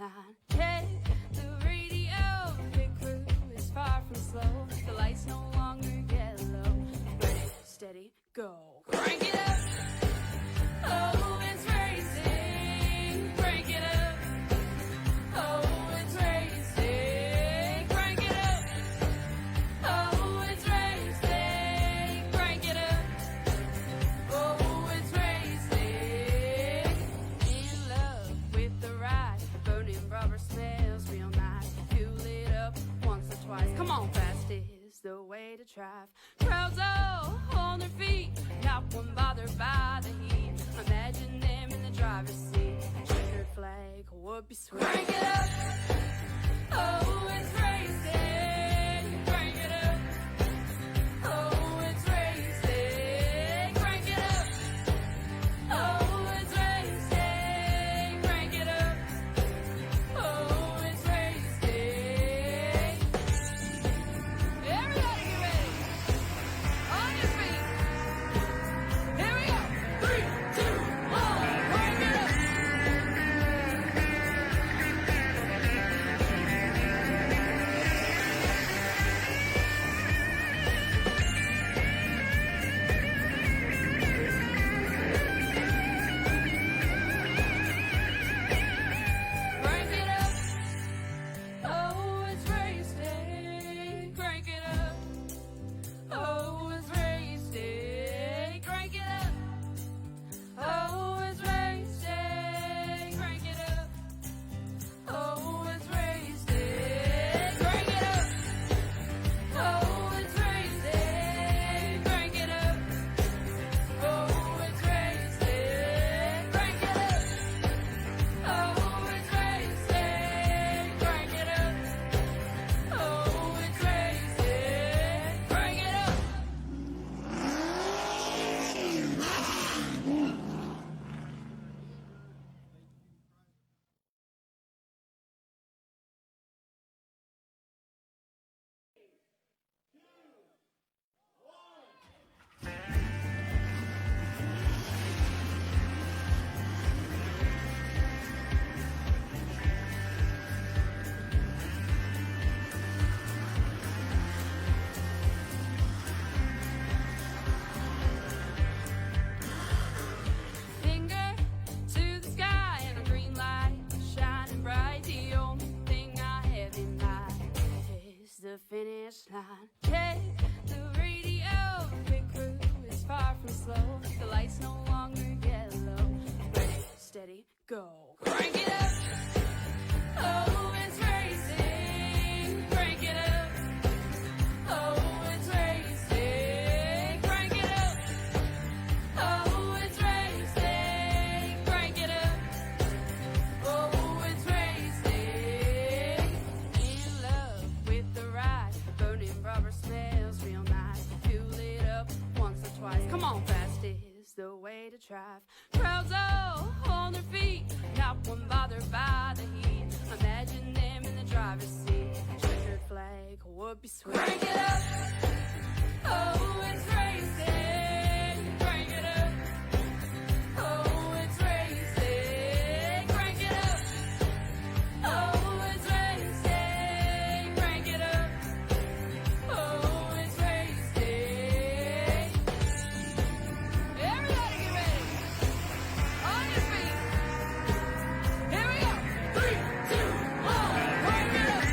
line. Check the radio, pit crew is far from slow. The lights no longer yellow. Ready, steady, go. Crank it up. Oh, it's racing. Crank it up. Oh, it's racing. Crank it up. Oh, it's racing. Crank it up. Oh, it's racing. In love with the ride. Burning rubber smells real nice. Fuel it up once or twice. Come on, fast is the way to drive. Crowds all on their feet. Not one bothered by the heat. Imagine them in the driver's seat. Checkered flag would be sweet. Crank it up. Oh, it's racing. Crank it up. Oh, it's racing. Crank it up. Oh, it's racing. Crank it up. Oh, it's racing. Everybody get ready. On your feet. Here we go. 3, 2, 1. Crank it up. Crank it up. Oh, it's racing. Crank it up. Oh, it's racing. Crank it up. Oh, it's racing. Crank it up. Oh, it's racing. Crank it up. Oh, it's racing. Crank it up. Oh, it's racing. Crank it up. Oh, it's racing. Crank it up. Oh, it's racing. Crank it up. Finger to the sky and a green light shining bright. The only thing I have in mind is the finish line. Check the radio, pit crew is far from slow. The lights no longer yellow. Ready, steady, go. Crank it up. Oh, it's racing. Crank it up. Oh, it's racing. Crank it up. Oh, it's racing. Crank it up. Oh, it's racing. In love with the ride. Burning rubber smells real nice. Fuel it up once or twice. Come on, fast is the way to drive. Crowds all on their feet. Not one bothered by the heat. Imagine them in the driver's seat. Checkered flag would be sweet. Crank it up. Oh, it's racing. Crank it up. Oh, it's racing. Crank it up. Oh, it's racing. Crank it up. Oh, it's racing. Everybody get ready. On your feet. Here we go. 3, 2, 1. Crank it up.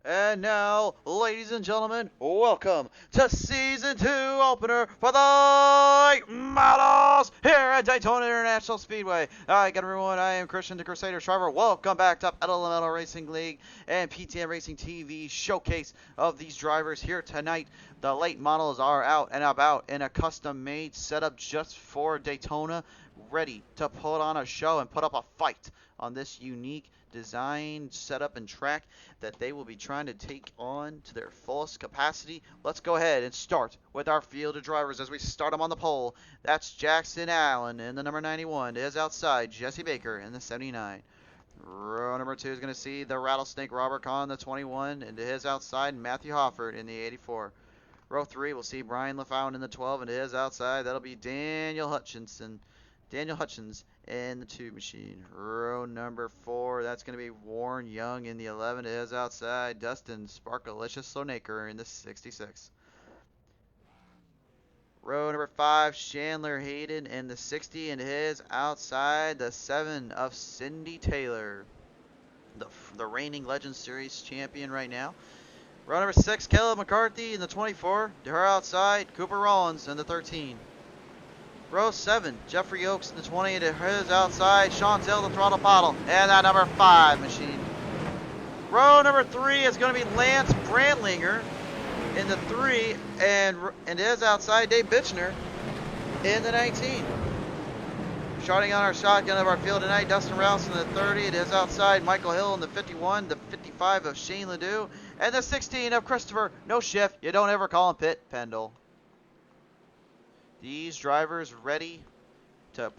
And now, ladies and gentlemen, welcome to Season 2 opener for the late models here at Daytona International Speedway. Alright, good everyone, I am Christian the Crusader Shriver. Welcome back to Elemental Racing League and PTM Racing TV showcase of these drivers here tonight. The late models are out and about in a custom-made setup just for Daytona, ready to put on a show and put up a fight on this unique design, setup, and track that they will be trying to take on to their fullest capacity. Let's go ahead and start with our field of drivers as we start them on the pole. That's Jackson Allen in the number 91. Is outside Jesse Baker in the 79. Row number 2 is going to see the Rattlesnake Robert Kahn, the 21, and to his outside Matthew Hofford in the 84. Row 3 we'll see Brian LaFountain in the 12, and to his outside that'll be Daniel Hutchins in the 2 machine. Row number 4, that's going to be Warren Young in the 11. It is outside Dustin Sparkalicious Slonaker in the 66. Row number 5, Chandler Hayden in the 60, and his outside the 7 of Cindy Taylor, the reigning Legends Series champion right now. Row number 6, Caleb McCarthy in the 24. To her outside, Cooper Rollins in the 13. Row 7, Jeffrey Oakes in the 20, to his outside, Chantel the Throttle Bottle, and that number 5 machine. Row number 3 is going to be Lance Brandlinger in the 3, and his outside, Dave Bitchner in the 19. Starting on our shotgun of our field tonight, Dustin Rouse in the 30, and his outside, Michael Hill in the 51, the 55 of Shane Ledoux, and the 16 of Christopher, no shift, you don't ever call him Pitt Pendle. These drivers ready to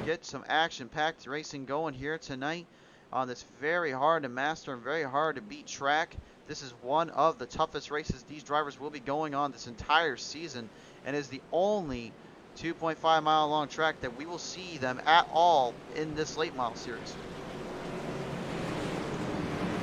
get some action-packed racing going here tonight on this very hard to master and very hard to beat track. This is one of the toughest races these drivers will be going on this entire season, and is the only 2.5 mile long track that we will see them at all in this late model series.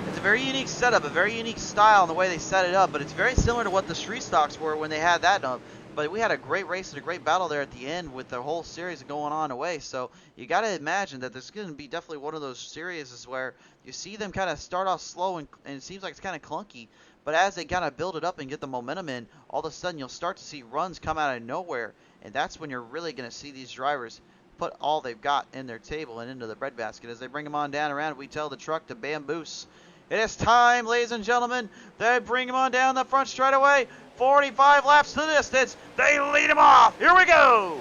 It's a very unique setup, a very unique style in the way they set it up, but it's very similar to what the street stocks were when they had that up. But we had a great race and a great battle there at the end with the whole series going on away. So you got to imagine that this is going to be definitely one of those series where you see them kind of start off slow and it seems like it's kind of clunky. But as they kind of build it up and get the momentum in, all of a sudden you'll start to see runs come out of nowhere. And that's when you're really going to see these drivers put all they've got in their table and into the breadbasket. As they bring them on down around, we tell the truck to bamboos. It is time, ladies and gentlemen. They bring them on down the front straightaway. 45 laps to the distance. They lead him off. Here we go.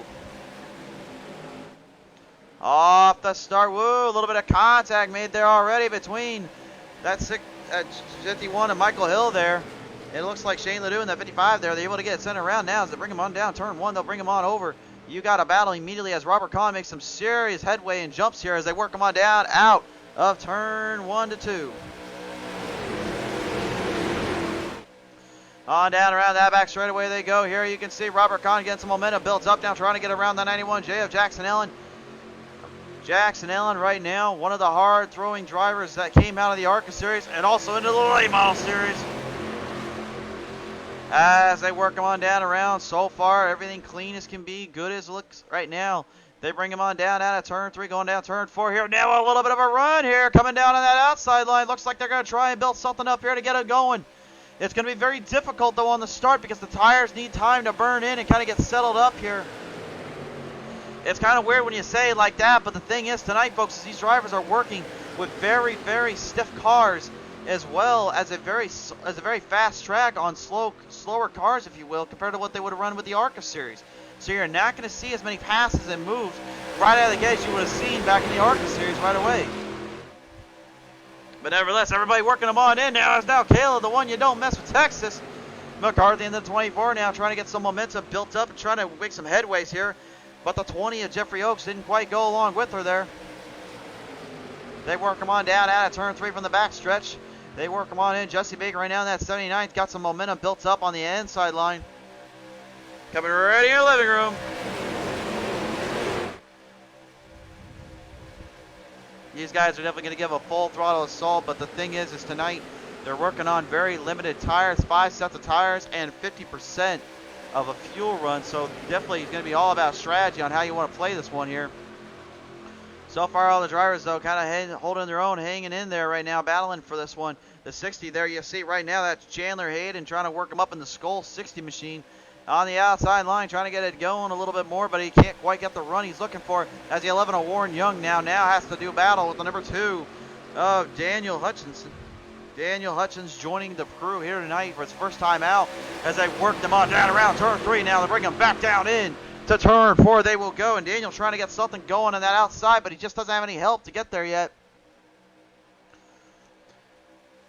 Off the start. Woo, a little bit of contact made there already between that 51 and Michael Hill there. It looks like Shane Ledoux in that 55 there. They're able to get it sent around now as they bring him on down. Turn 1, they'll bring him on over. You got a battle immediately as Robert Kahn makes some serious headway and jumps here as they work him on down out of turn 1 to 2. On down around that back straightaway they go. Here you can see Robert Kahn getting some momentum, builds up now, trying to get around the 91J of Jackson Allen. Jackson Allen right now, one of the hard throwing drivers that came out of the ARCA series and also into the late model series. As they work him on down around, so far everything clean as can be, good as looks right now. They bring him on down out of turn 3, going down turn 4 here. Now a little bit of a run here, coming down on that outside line. Looks like they're going to try and build something up here to get it going. It's going to be very difficult, though, on the start because the tires need time to burn in and kind of get settled up here. It's kind of weird when you say it like that, but the thing is tonight, folks, is these drivers are working with very, very stiff cars as well as a very fast track on slower cars, if you will, compared to what they would have run with the ARCA series. So you're not going to see as many passes and moves right out of the gate as you would have seen back in the ARCA series right away. But nevertheless, everybody working them on in now. It's now Caleb, the one you don't mess with Texas. McCarthy in the 24 now, trying to get some momentum built up and trying to make some headways here. But the 20 of Jeffrey Oakes didn't quite go along with her there. They work them on down out of turn 3 from the back stretch. They work them on in. Jesse Baker right now in that 79th. Got some momentum built up on the inside line. Coming right in your living room. These guys are definitely going to give a full throttle assault, but the thing is tonight they're working on very limited tires, 5 sets of tires, and 50% of a fuel run. So definitely it's going to be all about strategy on how you want to play this one here. So far, all the drivers, though, kind of holding their own, hanging in there right now, battling for this one. The 60 there, you see right now, that's Chandler Hayden trying to work him up in the Skull 60 machine on the outside line, trying to get it going a little bit more, but he can't quite get the run he's looking for as the 11 of Warren Young now has to do battle with the number 2 of Daniel Hutchinson. Daniel Hutchins joining the crew here tonight for his first time out as they work them on down around turn 3. Now they bring him back down in to turn 4. They will go, and Daniel trying to get something going on that outside, but he just doesn't have any help to get there yet.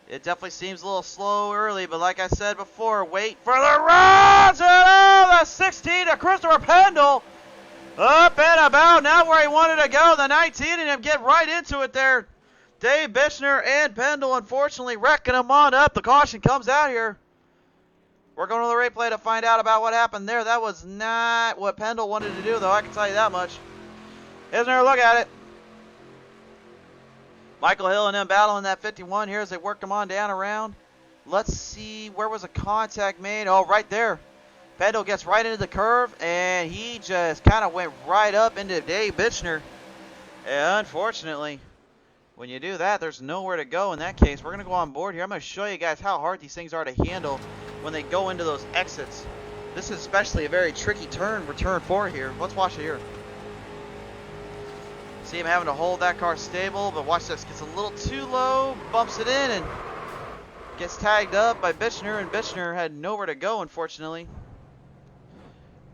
It definitely seems a little slow early, but like I said before, wait for the runs! And the 16 to Christopher Pendle. Up and about, not where he wanted to go. The 19 and him get right into it there. Dave Bichner and Pendle, unfortunately, wrecking him on up. The caution comes out here. We're going to the replay to find out about what happened there. That was not what Pendle wanted to do, though. I can tell you that much. Here's another look at it. Michael Hill and them battling that 51 here as they work them on down around. Let's see, where was a contact made? Oh, right there. Pendle gets right into the curve, and he just kind of went right up into Dave Bichner. And unfortunately, when you do that, there's nowhere to go in that case. We're going to go on board here. I'm going to show you guys how hard these things are to handle when they go into those exits. This is especially a very tricky turn for turn 4 here. Let's watch it here. See him having to hold that car stable, but watch this. Gets a little too low, bumps it in, and gets tagged up by Bichner, and Bichner had nowhere to go, unfortunately.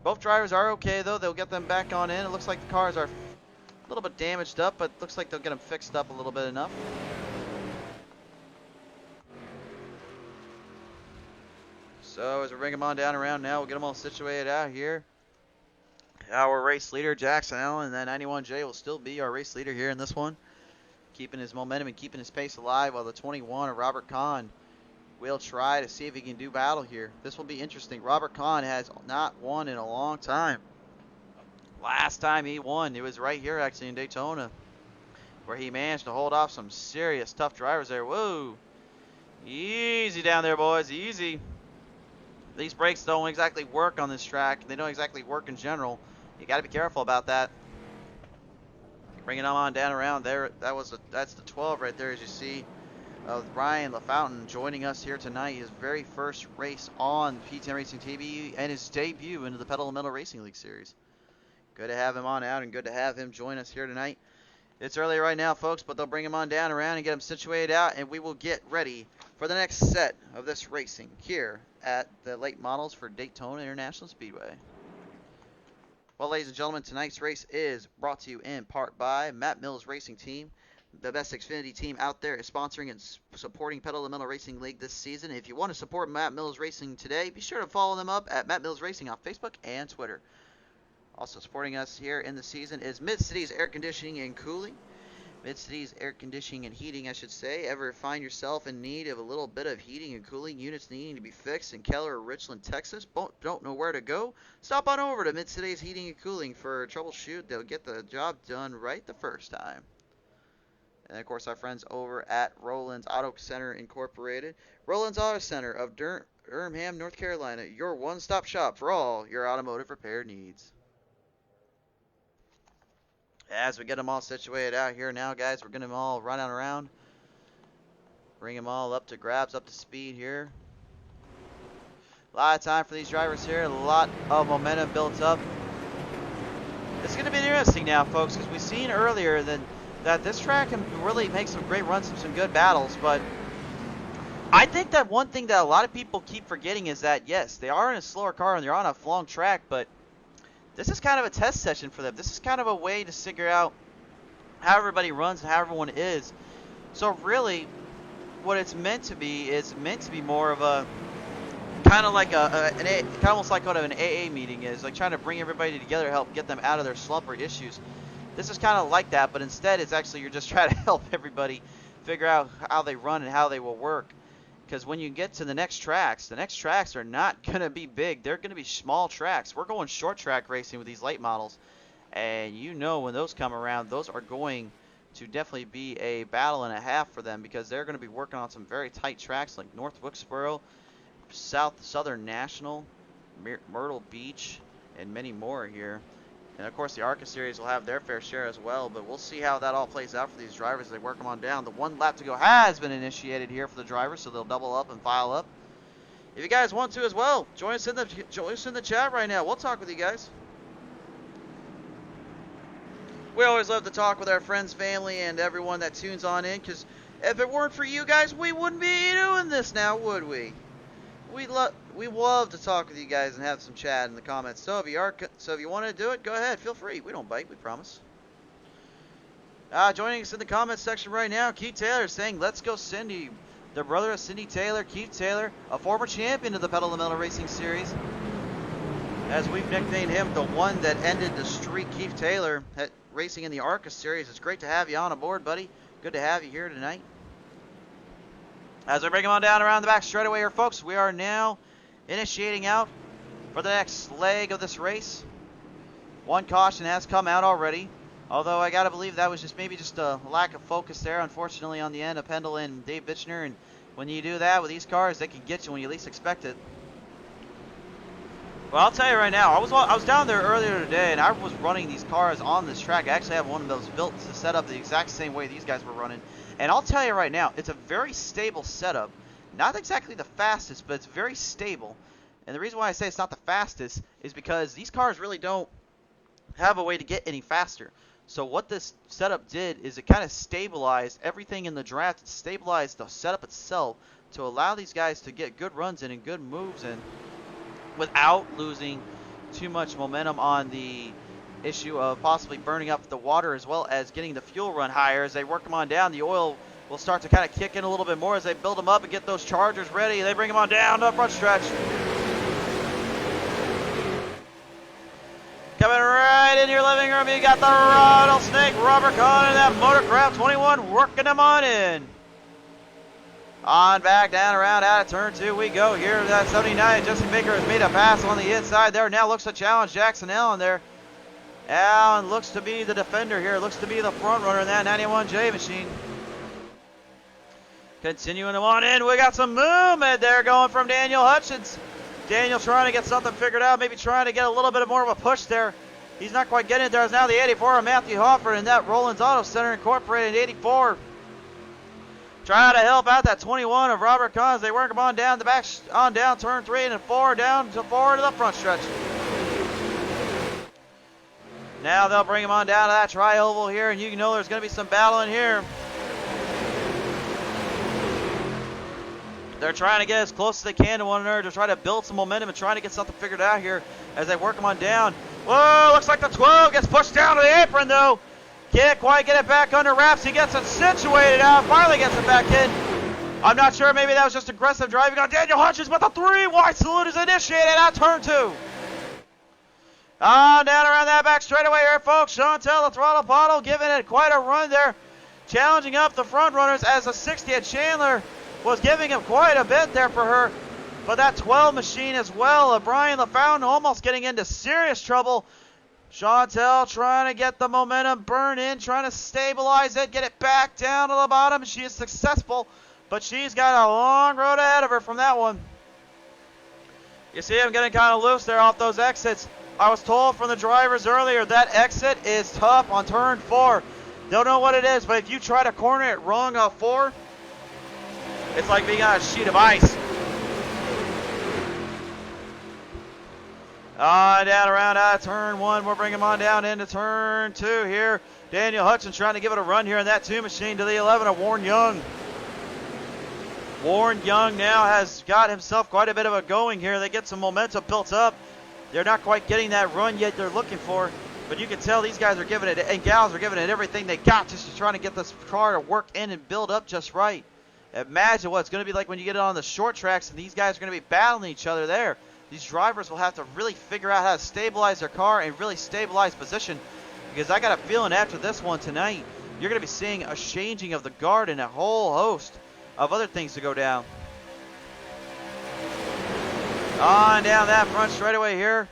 Both drivers are okay, though. They'll get them back on in. It looks like the cars are a little bit damaged up, but looks like they'll get them fixed up a little bit enough. So as we bring them on down around now, we'll get them all situated out here. Our race leader, Jackson Allen, and that 91J will still be our race leader here in this one. Keeping his momentum and keeping his pace alive, while the 21 of Robert Kahn will try to see if he can do battle here. This will be interesting. Robert Kahn has not won in a long time. Last time he won, it was right here actually in Daytona, where he managed to hold off some serious tough drivers there. Whoa. Easy down there, boys. Easy. These brakes don't exactly work on this track. They don't exactly work in general. You got to be careful about that. Bringing them on down around there. That's the 12 right there, as you see, of Ryan LaFountain joining us here tonight. His very first race on PTM Racing TV and his debut into the Pedal Metal Racing League Series. Good to have him on out and good to have him join us here tonight. It's early right now, folks, but they'll bring him on down around and get him situated out, and we will get ready for the next set of this racing here at the late models for Daytona International Speedway. Well, ladies and gentlemen, tonight's race is brought to you in part by Matt Mills Racing Team. The best Xfinity team out there is sponsoring and supporting Pedal Metal Racing League this season. If you want to support Matt Mills Racing today, be sure to follow them up at Matt Mills Racing on Facebook and Twitter. Also supporting us here in the season is Mid-Cities Air Conditioning and Cooling. Mid-Cities Air Conditioning and Heating, I should say. Ever find yourself in need of a little bit of heating and cooling units needing to be fixed in Keller or Richland, Texas? Don't know where to go? Stop on over to Mid-Cities Heating and Cooling for a troubleshoot. They'll get the job done right the first time. And, of course, our friends over at Roland's Auto Center Incorporated. Roland's Auto Center of Durham, North Carolina. Your one-stop shop for all your automotive repair needs. As we get them all situated out here now, guys, we're going to them all run around. Bring them all up to grabs, up to speed here. A lot of time for these drivers here. A lot of momentum built up. It's going to be interesting now, folks, because we've seen earlier that this track can really make some great runs and some good battles. But I think that one thing that a lot of people keep forgetting is that, yes, they are in a slower car and they're on a long track, but this is kind of a test session for them. This is kind of a way to figure out how everybody runs and how everyone is. So really, what it's meant to be is meant to be more of a kind of like almost like what an AA meeting is, like trying to bring everybody together, help get them out of their slump or issues. This is kind of like that, but instead it's actually you're just trying to help everybody figure out how they run and how they will work. Because when you get to the next tracks are not going to be big. They're going to be small tracks. We're going short track racing with these late models. And you know when those come around, those are going to definitely be a battle and a half for them because they're going to be working on some very tight tracks like North Wilkesboro, Southern National, Myrtle Beach, and many more here. And of course the ARCA series will have their fair share as well, but we'll see how that all plays out for these drivers as they work them on down. The 1 lap to go has been initiated here for the drivers, so they'll double up and file up. If you guys want to as well, join us in the chat right now. We'll talk with you guys. We always love to talk with our friends, family, and everyone that tunes on in, because if it weren't for you guys, we wouldn't be doing this now, would we? We love to talk with you guys and have some chat in the comments. So if you want to do it, go ahead. Feel free. We don't bite. We promise. Joining us in the comments section right now, Keith Taylor saying, "Let's go, Cindy." The brother of Cindy Taylor, Keith Taylor, a former champion of the Pottlez Racing Series. As we've nicknamed him, the one that ended the streak, Keith Taylor, racing in the ARCA series. It's great to have you on aboard, buddy. Good to have you here tonight. As we bring him on down around the back straightaway here, folks, we are now initiating out for the next leg of this race. 1 caution has come out already, although I gotta believe that was just maybe just a lack of focus there, unfortunately, on the end of Pendle and Dave Bitchner. And when you do that with these cars, they can get you when you least expect it. Well, I'll tell you right now, I was down there earlier today, and I was running these cars on this track. I actually have one of those built to set up the exact same way these guys were running. And I'll tell you right now, it's a very stable setup. Not exactly the fastest, but it's very stable. And the reason why I say it's not the fastest is because these cars really don't have a way to get any faster. So what this setup did is it kind of stabilized everything in the draft. It stabilized the setup itself to allow these guys to get good runs in and good moves in without losing too much momentum on the issue of possibly burning up the water, as well as getting the fuel run higher. As they work them on down, the oil will start to kind of kick in a little bit more as they build them up and get those chargers ready. They bring them on down to the front stretch. Coming right in your living room, you got the rattlesnake rubber con and that Motorcraft 21 working them on in. On back, down, around, out of turn 2 we go here. That 79, Jesse Baker has made a pass on the inside there. Now looks to challenge Jackson Allen there. Allen looks to be the defender here. Looks to be the front runner in that 91J machine. Continuing them on in. We got some movement there going from Daniel Hutchins. Daniel trying to get something figured out. Maybe trying to get a little bit more of a push there. He's not quite getting it there. It's now the 84 of Matthew Hoffer and that Roland's Auto Center Incorporated 84. Trying to help out that 21 of Robert Kahn as they work him on down the back, on down turn 3 and 4 down to 4 to the front stretch. Now they'll bring him on down to that tri-oval here, and you know there's going to be some battle in here. They're trying to get as close as they can to one another to try to build some momentum and trying to get something figured out here as they work him on down. Whoa, looks like the 12 gets pushed down to the apron though. Can't quite get it back under wraps. He gets it situated out. Finally gets it back in. I'm not sure. Maybe that was just aggressive driving on Daniel Hutchins, but the 3 wide salute is initiated at turn 2. On down around that back straightaway here, folks. Chantel, the throttle bottle, giving it quite a run there. Challenging up the front runners as the 60 at Chandler was giving him quite a bit there for her. But that 12 machine as well. Brian LaFountain almost getting into serious trouble. Chantel trying to get the momentum burn in, trying to stabilize it, get it back down to the bottom. She is successful, but she's got a long road ahead of her from that one. You see him getting kind of loose there off those exits. I was told from the drivers earlier that exit is tough on turn 4. Don't know what it is, but if you try to corner it wrong off 4, it's like being on a sheet of ice. On down around out of turn 1. We'll bring him on down into turn 2 here. Daniel Hutchins trying to give it a run here in that 2 machine to the 11 of Warren Young. Warren Young now has got himself quite a bit of a going here. They get some momentum built up. They're not quite getting that run yet they're looking for, but you can tell these guys are giving it, and gals are giving it everything they got just to trying to get this car to work in and build up just right. Imagine what it's going to be like when you get it on the short tracks and these guys are going to be battling each other there. These drivers will have to really figure out how to stabilize their car and really stabilize position, because I got a feeling after this one tonight, you're going to be seeing a changing of the guard and a whole host of other things to go down. On down that front straightaway here.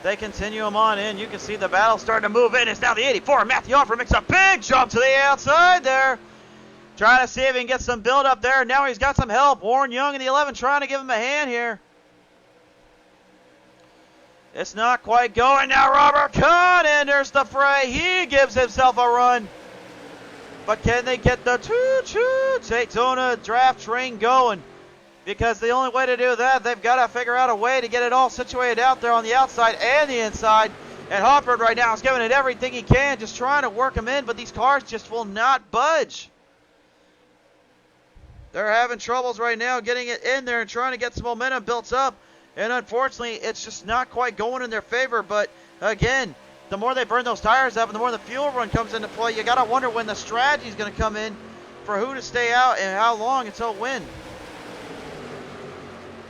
They continue them on in. You can see the battle starting to move in. It's now the 84. Matthew Hoffer makes a big jump to the outside there. Trying to see if he can get some build up there. Now he's got some help. Warren Young in the 11 trying to give him a hand here. It's not quite going now. Robert Kahn enters the fray. He gives himself a run. But can they get the choo-choo Daytona draft train going? Because the only way to do that, they've got to figure out a way to get it all situated out there on the outside and the inside. And Hofford right now is giving it everything he can, just trying to work them in, but these cars just will not budge. They're having troubles right now getting it in there and trying to get some momentum built up. And unfortunately, it's just not quite going in their favor. But again, the more they burn those tires up and the more the fuel run comes into play, you got to wonder when the strategy is going to come in for who to stay out and how long until when.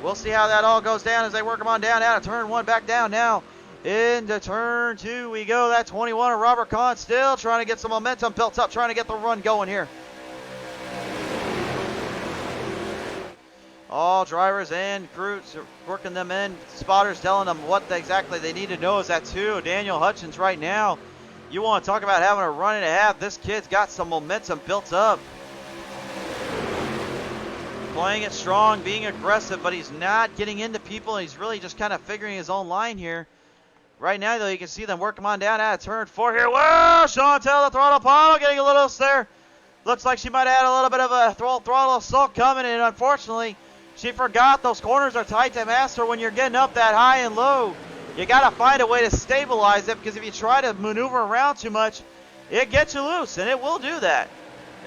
We'll see how that all goes down as they work them on down out of turn 1, back down now. Into turn 2 we go. That 21 of Robert Kahn still trying to get some momentum built up, trying to get the run going here. All drivers and crews working them in. Spotters telling them what exactly they need to know is that too. Daniel Hutchins right now. You want to talk about having a run and a half. This kid's got some momentum built up. Playing it strong, being aggressive, but he's not getting into people. He's really just kind of figuring his own line here. Right now, though, you can see them work him on down out of turn 4 here. Whoa, Chantel, the throttle pile, getting a little loose there. Looks like she might have had a little bit of a throttle assault coming, and unfortunately, she forgot those corners are tight to master when you're getting up that high and low. You got to find a way to stabilize it, because if you try to maneuver around too much, it gets you loose, and it will do that.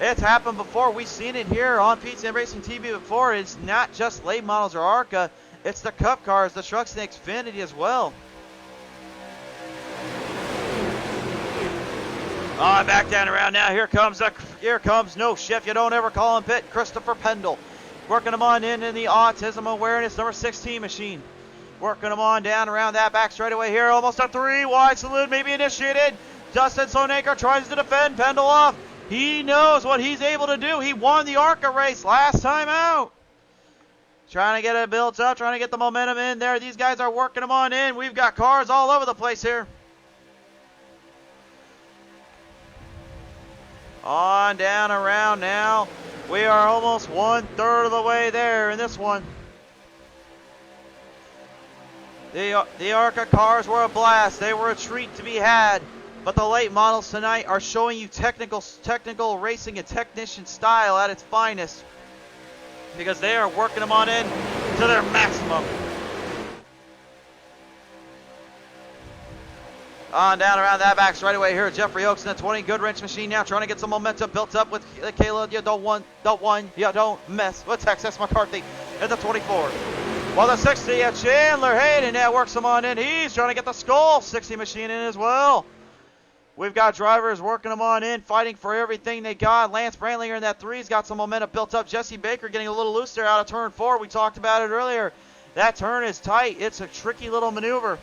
It's happened before. We've seen it here on PTM Racing TV before. It's not just late models or ARCA. It's the Cup cars, the trucks, and the Xfinity as well. On back down around now. Here comes no shift. You don't ever call him pit. Christopher Pendle. Working them on in the Autism Awareness number 16 machine. Working them on down around that back straightaway here. Almost a 3 wide salute maybe initiated. Dustin Sonaker tries to defend Pendle off. He knows what he's able to do. He won the ARCA race last time out. Trying to get it built up, trying to get the momentum in there. These guys are working them on in. We've got cars all over the place here. On down around now. We are almost 1/3 of the way there in this one. The ARCA cars were a blast. They were a treat to be had. But the late models tonight are showing you technical racing and technician style at its finest, because they are working them on in to their maximum. On down around that back straightaway here, Jeffrey Oaks in the 20 good wrench machine now, trying to get some momentum built up with Kayla. You don't mess with Texas McCarthy in the 24. Well, the 60 of Chandler Hayden now works him on in. He's trying to get the Skull 60 machine in as well. We've got drivers working them on in, fighting for everything they got. Lance Brandlinger in that 3's got some momentum built up. Jesse Baker getting a little loose there out of turn 4. We talked about it earlier. That turn is tight. It's a tricky little maneuver.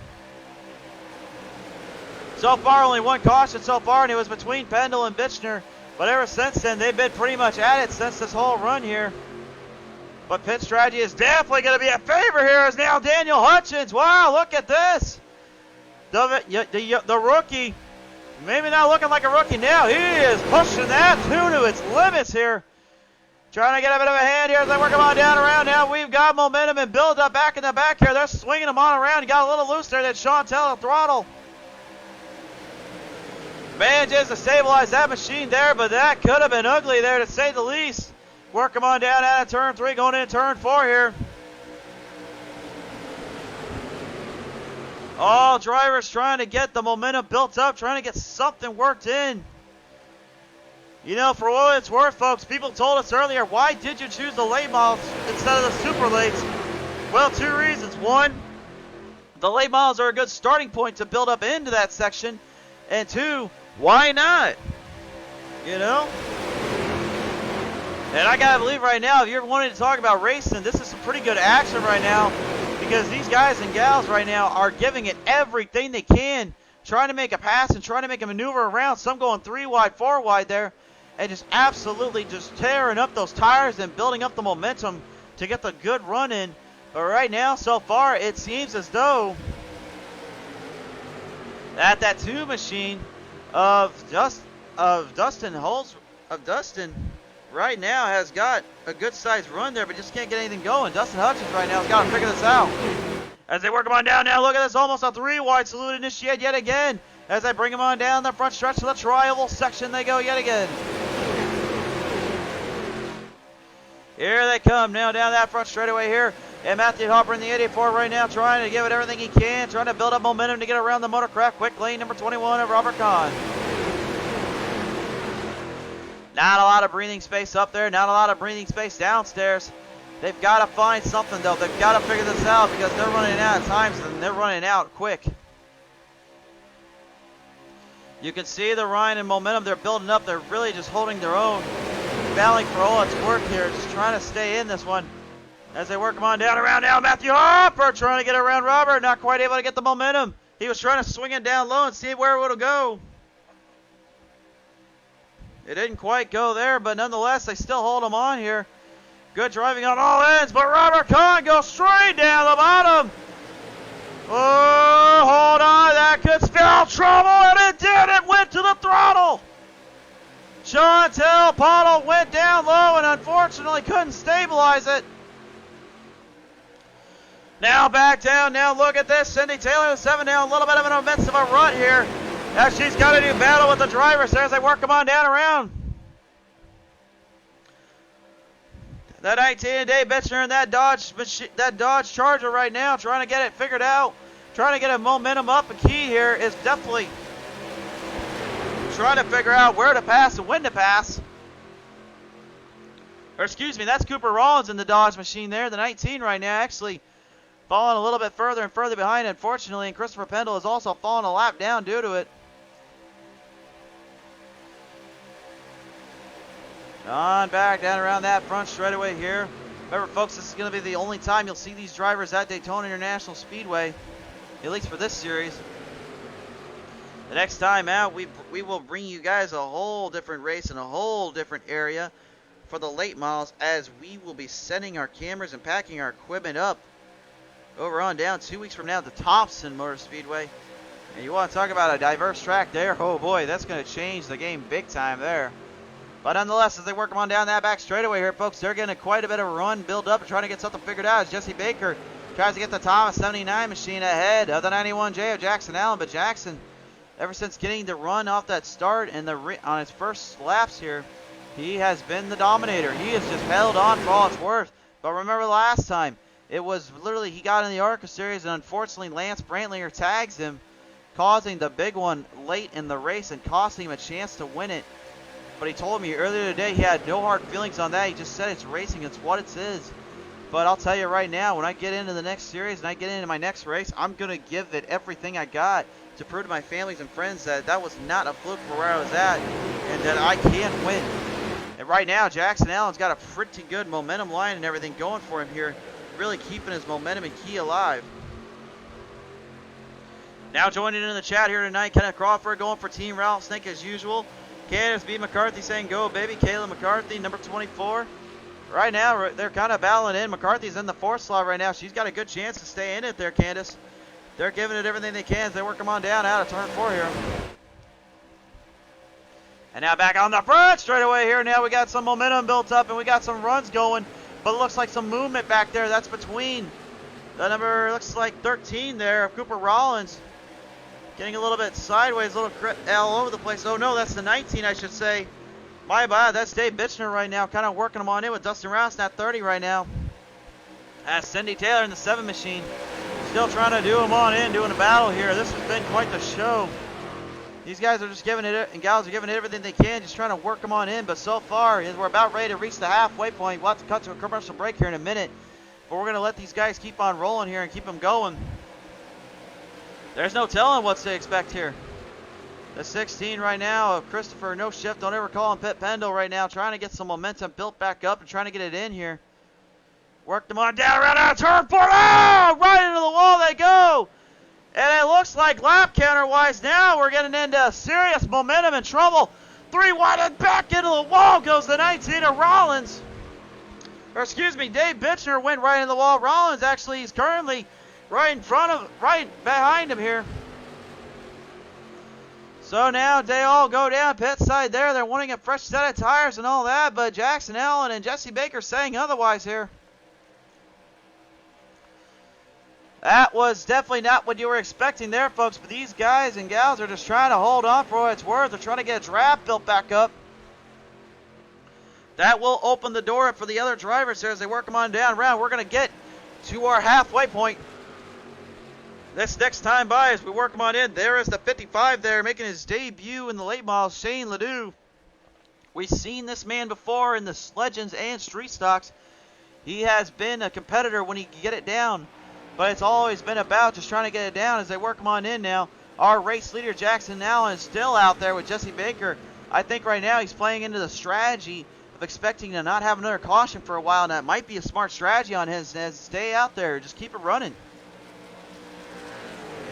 So far, only one caution so far, and it was between Pendle and Bitchner. But ever since then, they've been pretty much at it since this whole run here. But pit strategy is definitely going to be a favor here, as now Daniel Hutchins. Wow, look at this. The rookie. Maybe not looking like a rookie now. He is pushing that to its limits here. Trying to get a bit of a hand here as they work them on down around now. We've got momentum and build up back in the back here. They're swinging them on around. He got a little loose there. That Chantel throttle manages to stabilize that machine there, but that could have been ugly there to say the least. Work them on down out of turn 3, going into turn 4 here. All drivers trying to get the momentum built up, trying to get something worked in. You know, for what it's worth, folks, people told us earlier, why did you choose the late models instead of the super lates? Well, 2 reasons. 1, the late models are a good starting point to build up into that section. And 2, why not? You know? And I gotta believe right now, if you're wanting to talk about racing, this is some pretty good action right now. Because these guys and gals right now are giving it everything they can, trying to make a pass and trying to make a maneuver around. Some going 3 wide, 4 wide there, and just absolutely just tearing up those tires and building up the momentum to get the good run in. But right now, so far, it seems as though that 2 machine of Dustin right now has got a good sized run there, but just can't get anything going. Dustin Hutchins right now has got to figure this out. As they work him on down now, look at this, almost a 3-wide salute initiated yet again. As they bring him on down the front stretch to the tri-oval section, they go yet again. Here they come now down that front straightaway here. And Matthew Hopper in the 84 right now trying to give it everything he can, trying to build up momentum to get around the Motorcraft quick lane number 21 of Robert Kahn. Not a lot of breathing space up there, not a lot of breathing space downstairs. They've got to find something though. They've got to figure this out because they're running out of times and they're running out quick. You can see the Ryan and momentum they're building up. They're really just holding their own, battling for all its worth here, just trying to stay in this one. As they work him on down around now, Matthew Hopper trying to get around Robert, not quite able to get the momentum. He was trying to swing it down low and see where it would go. It didn't quite go there, but nonetheless, they still hold him on here. Good driving on all ends, but Robert Kahn goes straight down the bottom. Oh, hold on, that could spell trouble, and it did. It went to the throttle. Chantel Pottle went down low and unfortunately couldn't stabilize it. Now back down. Now look at this. Cindy Taylor, 7 down. A little bit of an midst of a rut here. Now she's got to do battle with the drivers there as they work them on down around. That 19 Dave Bitchner and that Dodge Charger right now trying to get it figured out. Trying to get a momentum up. A key here is definitely trying to figure out where to pass and when to pass. Or excuse me, that's Cooper Rollins in the Dodge machine there. The 19 right now actually falling a little bit further and further behind, unfortunately, and Christopher Pendle has also fallen a lap down due to it. On back down around that front straightaway here. Remember, folks, this is going to be the only time you'll see these drivers at Daytona International Speedway, at least for this series. The next time out, we will bring you guys a whole different race in a whole different area for the late models, as we will be setting our cameras and packing our equipment up over on down 2 weeks from now to Thompson Motor Speedway. And you want to talk about a diverse track there? Oh boy, that's going to change the game big time there. But nonetheless, as they work them on down that back straightaway here, folks, they're getting quite a bit of a run build up and trying to get something figured out as Jesse Baker tries to get the Thomas 79 machine ahead of the 91J of Jackson Allen. But Jackson, ever since getting the run off that start and on his first laps here, he has been the dominator. He has just held on for all it's worth. But remember last time, it was literally he got in the ARCA series and unfortunately Lance Brantlinger tags him, causing the big one late in the race and costing him a chance to win it. But he told me earlier today he had no hard feelings on that. He just said it's racing, it's what it is. But I'll tell you right now, when I get into the next series and I get into my next race, I'm going to give it everything I got to prove to my families and friends that that was not a fluke for where I was at and that I can win. And right now, Jackson Allen's got a pretty good momentum line and everything going for him here, really keeping his momentum and key alive. Now joining in the chat here tonight, Kenneth Crawford going for Team Rattlesnake as usual. Candace B. McCarthy saying go, baby. Kayla McCarthy, number 24. Right now, they're kind of battling in. McCarthy's in the 4th slot right now. She's got a good chance to stay in it there, Candace. They're giving it everything they can as they work them on down out of turn 4 here. And now back on the front straight away here. Now we got some momentum built up and we got some runs going. But it looks like some movement back there. That's between the number, looks like 13 there of Cooper Rollins. Getting a little bit sideways, a little all over the place. Oh no, that's the 19, I should say. My bad, that's Dave Bitchner right now, kind of working him on in with Dustin Rouse at 30 right now. As Cindy Taylor in the 7 machine, still trying to do him on in, doing a battle here. This has been quite the show. These guys are just giving it, and gals are giving it everything they can, just trying to work them on in. But so far, we're about ready to reach the halfway point. We'll have to cut to a commercial break here in a minute. But we're going to let these guys keep on rolling here and keep them going. There's no telling what to expect here. The 16 right now of Christopher No Shift, don't ever call him Pit Pendle right now, trying to get some momentum built back up and trying to get it in here. Work them on down around out turn 4. Oh, right into the wall they go. And it looks like lap counter wise now we're getting into serious momentum and trouble. 3 wide and back into the wall goes the 19 of Rollins. Or excuse me, Dave Bitchner went right in the wall. Rollins actually is currently right behind him here. So now they all go down pit side there. They're wanting a fresh set of tires and all that, but Jackson Allen and Jesse Baker saying otherwise here. That was definitely not what you were expecting there, folks, but these guys and gals are just trying to hold on for what it's worth. They're trying to get a draft built back up. That will open the door up for the other drivers here as they work them on down around. We're going to get to our halfway point. This next time by as we work them on in, there is the 55 there making his debut in the late models, Shane Ledoux. We've seen this man before in the Legends and Street Stocks. He has been a competitor when he can get it down. But it's always been about just trying to get it down as they work them on in now. Our race leader, Jackson Allen, is still out there with Jesse Baker. I think right now he's playing into the strategy of expecting to not have another caution for a while. And that might be a smart strategy on his. Stay out there. Just keep it running.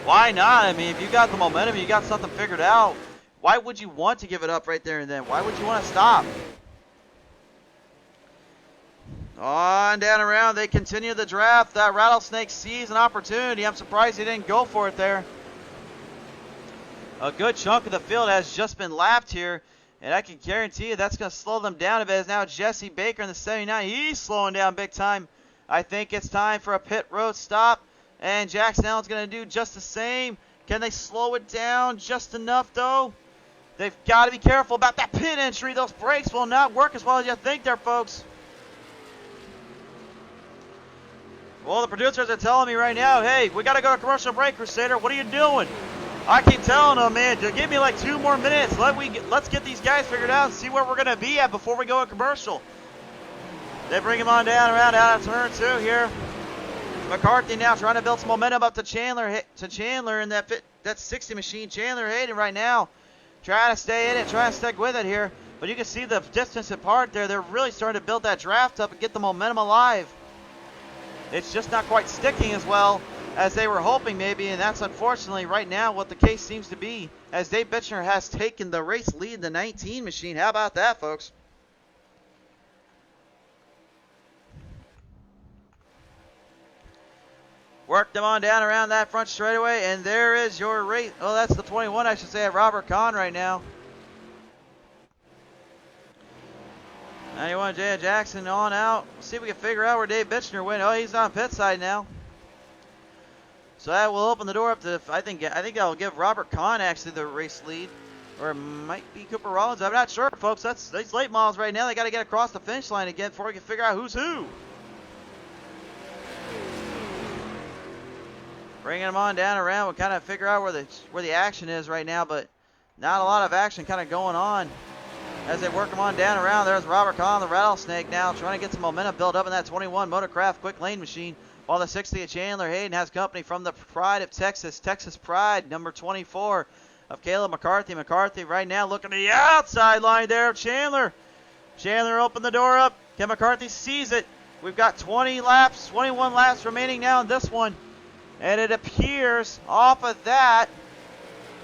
Why not? I mean, if you got the momentum, you got something figured out, why would you want to give it up right there and then? Why would you want to stop? On down around, they continue the draft. That Rattlesnake sees an opportunity. I'm surprised he didn't go for it there. A good chunk of the field has just been lapped here, and I can guarantee you that's going to slow them down a bit. As now Jesse Baker in the 79, he's slowing down big time. I think it's time for a pit road stop, and Jackson Allen's going to do just the same. Can they slow it down just enough, though? They've got to be careful about that pit entry. Those brakes will not work as well as you think there, folks. Well, the producers are telling me right now, hey, we got to go to commercial break, Crusader. What are you doing? I keep telling them, man, give me like 2 more minutes. Let's get these guys figured out and see where we're going to be at before we go to commercial. They bring him on down around out of turn 2 here. McCarthy now trying to build some momentum up to Chandler in that 60 machine. Chandler Hayden right now trying to stay in it, trying to stick with it here. But you can see the distance apart there. They're really starting to build that draft up and get the momentum alive. It's just not quite sticking as well as they were hoping maybe, and that's unfortunately right now what the case seems to be, as Dave Bitchner has taken the race lead in the 19 machine. How about that, folks? Work them on down around that front straightaway, and there is your race. Oh, that's the 21, I should say, at Robert Kahn right now. 91, Jay Jackson on out. Let's see if we can figure out where Dave Bitchner went. Oh, he's on pit side now. So that will open the door up to, I think that'll give Robert Kahn actually the race lead. Or it might be Cooper Rollins. I'm not sure, folks. That's these late models right now. They got to get across the finish line again before we can figure out who's who. Bringing them on down around. We'll kind of figure out where the action is right now, but not a lot of action kind of going on. As they work them on down around, there's Robert Kahn, the Rattlesnake now, trying to get some momentum built up in that 21 Motorcraft quick lane machine. While the 60 of Chandler Hayden has company from the Pride of Texas, Texas Pride, number 24 of Caleb McCarthy. McCarthy right now looking at the outside line there of Chandler. Chandler opened the door up. Ken McCarthy sees it. We've got 21 laps remaining now in this one. And it appears off of that,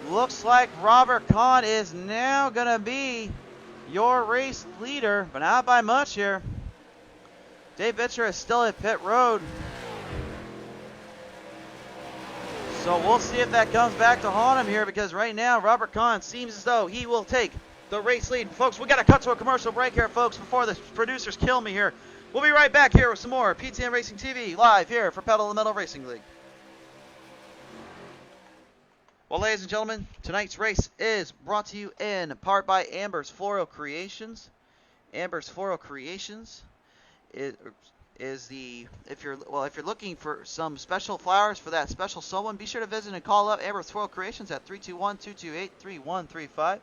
looks like Robert Kahn is now going to be your race leader, but not by much here. Dave Bitcher is still at pit road. So we'll see if that comes back to haunt him here, because right now Robert Kahn seems as though he will take the race lead. Folks, we got to cut to a commercial break here, folks, before the producers kill me here. We'll be right back here with some more PTM Racing TV live here for Pedal to the Metal Racing League. Well, ladies and gentlemen, tonight's race is brought to you in part by Amber's Floral Creations. Amber's Floral Creations is the, if you're looking for some special flowers for that special someone, be sure to visit and call up Amber's Floral Creations at 321-228-3135.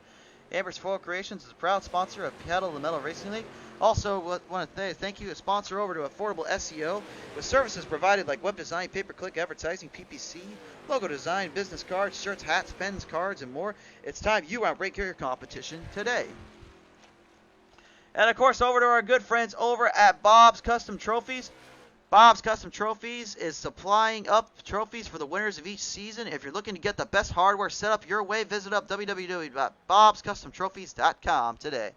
Amber's Floral Creations is a proud sponsor of Pedal to the Metal Racing League. Also, want to thank you, a sponsor over to Affordable SEO, with services provided like web design, pay-per-click advertising, PPC, logo design, business cards, shirts, hats, pens, cards, and more. It's time you outrank your competition today. And of course, over to our good friends over at Bob's Custom Trophies. Bob's Custom Trophies is supplying up trophies for the winners of each season. If you're looking to get the best hardware set up your way, visit up www.bobscustomtrophies.com today.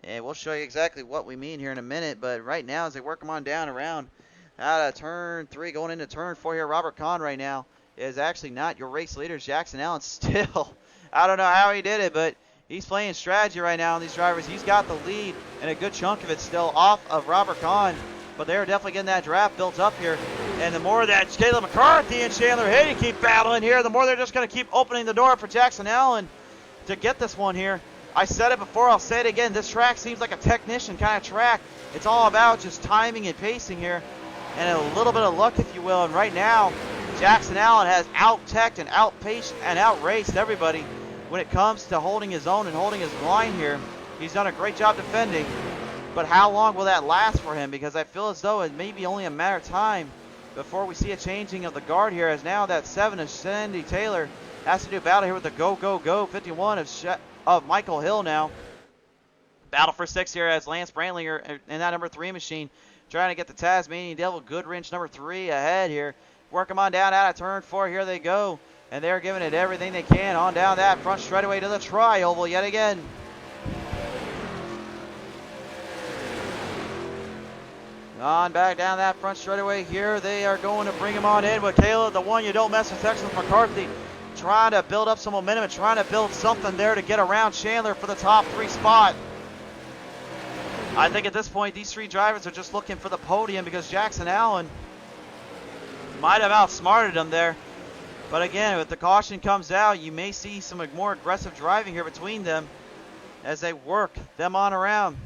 And we'll show you exactly what we mean here in a minute. But right now, as they work them on down around out of turn 3, going into turn 4 here, Robert Kahn right now is actually not your race leader. Jackson Allen still. I don't know how he did it, but he's playing strategy right now on these drivers. He's got the lead and a good chunk of it still off of Robert Kahn. but they're definitely getting that draft built up here. And the more that Caleb McCarthy and Chandler Hayden keep battling here, the more they're just going to keep opening the door for Jackson Allen to get this one here. I said it before, I'll say it again. This track seems like a technician kind of track. It's all about just timing and pacing here, and a little bit of luck, if you will. And right now, Jackson Allen has out-teched and out-paced and out-raced everybody when it comes to holding his own and holding his line here. He's done a great job defending, but how long will that last for him? Because I feel as though it may be only a matter of time before we see a changing of the guard here, as now that 7 of Sandy Taylor has to do battle here with the go 51 of Michael Hill now. Battle for 6 here as Lance Brantlinger in that number 3 machine trying to get the Tasmanian Devil Goodwrench number 3 ahead here. Work them on down out of turn 4. Here they go. And they're giving it everything they can on down that front straightaway to the tri-oval yet again. On back down that front straightaway here. They are going to bring him on in with Caleb, the one you don't mess with, Texas McCarthy, trying to build up some momentum and trying to build something there to get around Chandler for the top 3 spot. I think at this point these 3 drivers are just looking for the podium because Jackson Allen might have outsmarted them there. But again, if the caution comes out, you may see some more aggressive driving here between them as they work them on around.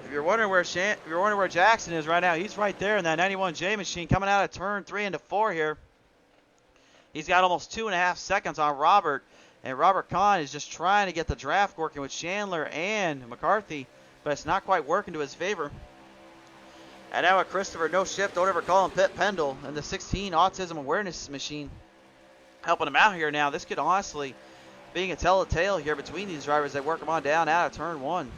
If you're wondering where Jackson is right now, he's right there in that 91J machine coming out of turn 3 into 4 here. He's got almost 2.5 seconds on Robert, and Robert Kahn is just trying to get the draft working with Chandler and McCarthy, but it's not quite working to his favor. And now with Christopher No Shift, don't ever call him Pit Pendle, and the 16 Autism Awareness machine helping him out here now. This could honestly being a telltale here between these drivers. They work them on down out of turn 1.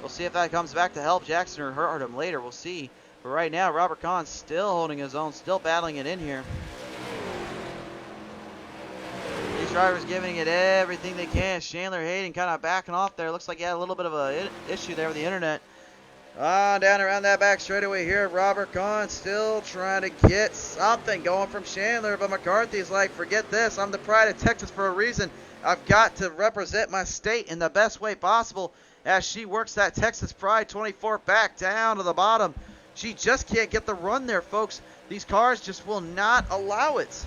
We'll see if that comes back to help Jackson or hurt him later. We'll see. But right now, Robert Kahn still holding his own, still battling it in here. These drivers giving it everything they can. Chandler Hayden kind of backing off there. Looks like he had a little bit of an issue there with the internet. Down around that back straightaway here. Robert Kahn still trying to get something going from Chandler. But McCarthy's like, forget this. I'm the pride of Texas for a reason. I've got to represent my state in the best way possible. As she works that Texas Pride 24 back down to the bottom. She just can't get the run there, folks. These cars just will not allow it.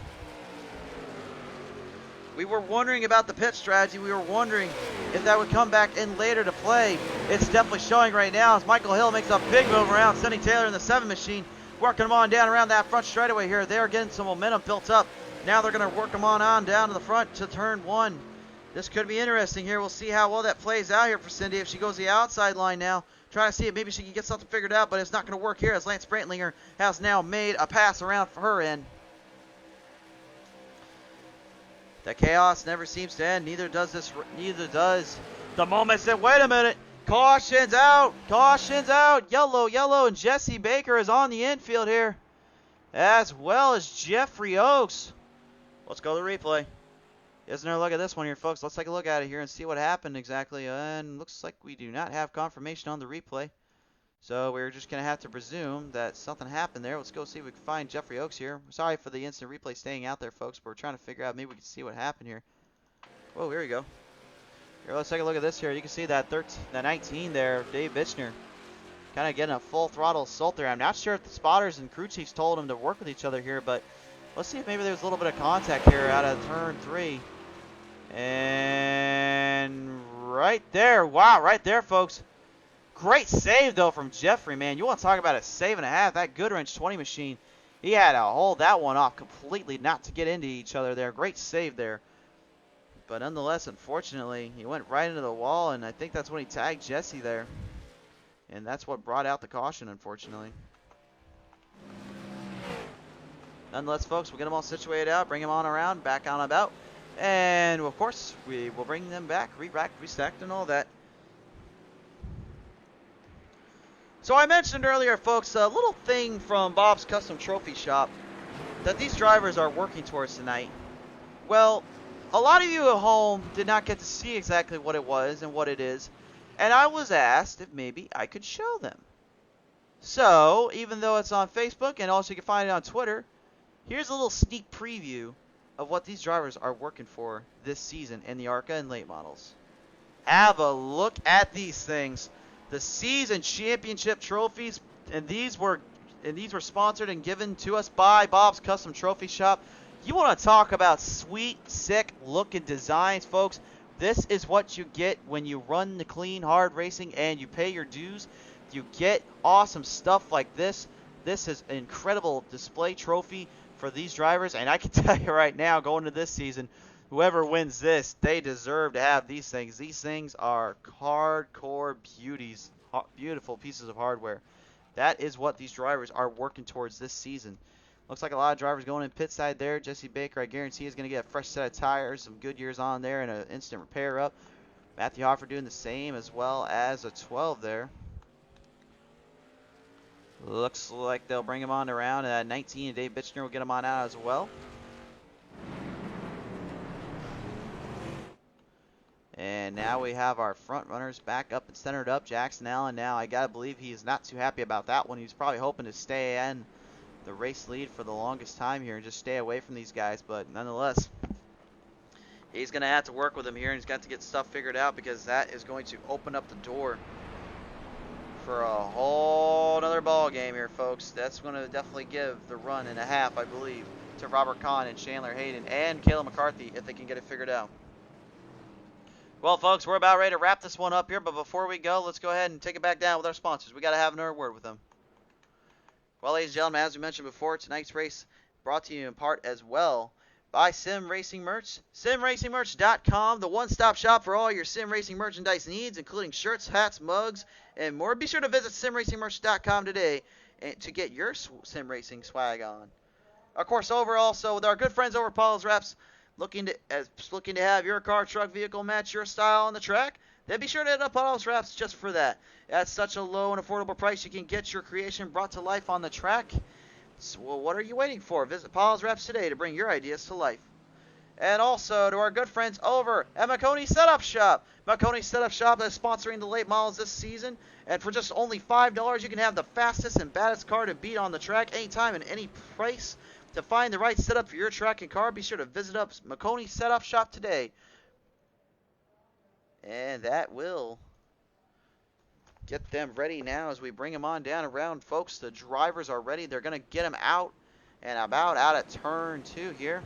We were wondering about the pit strategy. We were wondering if that would come back in later to play. It's definitely showing right now as Michael Hill makes a big move around. Sonny Taylor in the 7 machine. Working them on down around that front straightaway here. They are getting some momentum built up. Now they're going to work them on down to the front to turn 1. This could be interesting here. We'll see how well that plays out here for Cindy. If she goes the outside line now, trying to see if maybe she can get something figured out, but it's not going to work here as Lance Brantlinger has now made a pass around for her end. The chaos never seems to end. Neither does the moments that, wait a minute, caution's out, yellow, and Jesse Baker is on the infield here, as well as Jeffrey Oakes. Let's go to the replay. Isn't there a look at this one here, folks? Let's take a look at it here and see what happened exactly. And looks like we do not have confirmation on the replay. So we're just going to have to presume that something happened there. Let's go see if we can find Jeffrey Oakes here. Sorry for the instant replay staying out there, folks, but we're trying to figure out maybe we can see what happened here. Whoa, here we go. Here, let's take a look at this here. You can see that 19 there, Dave Bitchner, kind of getting a full throttle assault there. I'm not sure if the spotters and crew chiefs told him to work with each other here, but let's see if maybe there's a little bit of contact here out of turn 3. And right there, wow, right there, folks. Great save, though, from Jeffrey, man. You want to talk about a save and a half. That Goodwrench 20 machine, he had to hold that one off completely not to get into each other there. Great save there. But nonetheless, unfortunately, he went right into the wall, and I think that's when he tagged Jesse there. And that's what brought out the caution, unfortunately. Nonetheless, folks, we'll get them all situated out, bring them on around, back on about. And, of course, we will bring them back, re-racked, restacked, and all that. So I mentioned earlier, folks, a little thing from Bob's Custom Trophy Shop that these drivers are working towards tonight. Well, a lot of you at home did not get to see exactly what it was and what it is. And I was asked if maybe I could show them. So, even though it's on Facebook and also you can find it on Twitter, here's a little sneak preview of what these drivers are working for this season in the ARCA and late models. Have a look at these things. the season championship trophies, and these were sponsored and given to us by Bob's Custom Trophy Shop. You want to talk about sweet, sick looking designs, folks? This is what you get when you run the clean, hard racing and you pay your dues. You get awesome stuff like this. This is an incredible display trophy for these drivers, and I can tell you right now, going into this season, whoever wins this, they deserve to have these things. These things are hardcore beauties, beautiful pieces of hardware. That is what these drivers are working towards this season. Looks like a lot of drivers going in pit side there. Jesse Baker, I guarantee, is going to get a fresh set of tires, some Goodyears on there, and an instant repair up. Matthew Hoffer doing the same, as well as a 12 there. Looks like they'll bring him on around at 19, and Dave Bitchner will get him on out as well. And now we have our front runners back up and centered up. Jackson Allen now, I gotta believe he is not too happy about that one. He's probably hoping to stay in the race lead for the longest time here and just stay away from these guys, but nonetheless, he's gonna have to work with them here, and he's got to get stuff figured out, because that is going to open up the door for a whole other ball game here, folks. That's going to definitely give the run and a half, I believe, to Robert Kahn and Chandler Hayden and Caleb McCarthy if they can get it figured out. Well, folks, we're about ready to wrap this one up here, but before we go, let's go ahead and take it back down with our sponsors. We got to have another word with them. Well, ladies and gentlemen, as we mentioned before, tonight's race brought to you in part as well by Sim Racing Merch. SimRacingMerch.com, the one-stop shop for all your sim racing merchandise needs, including shirts, hats, mugs, and more. Be sure to visit SimRacingMerch.com today to get your sim racing swag on. Of course, over also with our good friends over at Pottlez Wrapz, looking to have your car, truck, vehicle match your style on the track, then be sure to hit up Pottlez Wrapz just for that. At such a low and affordable price, you can get your creation brought to life on the track. So, well, what are you waiting for? Visit Pottlez Wrapz today to bring your ideas to life. And also to our good friends over at Maconi Setup Shop. Maconi Setup Shop is sponsoring the late models this season. And for just only $5, you can have the fastest and baddest car to beat on the track anytime and any price. To find the right setup for your track and car, be sure to visit up Maconi Setup Shop today. And that will get them ready now as we bring them on down around, folks. The drivers are ready. They're going to get them out and about out at turn 2 here.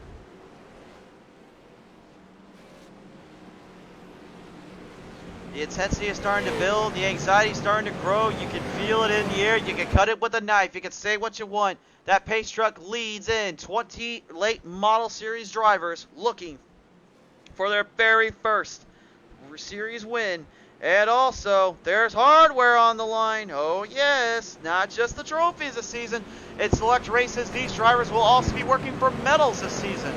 The intensity is starting to build. The anxiety is starting to grow. You can feel it in the air. You can cut it with a knife. You can say what you want. That pace truck leads in 20 late model series drivers looking for their very first series win. And also, there's hardware on the line. Oh yes, not just the trophies this season. In select races, these drivers will also be working for medals this season.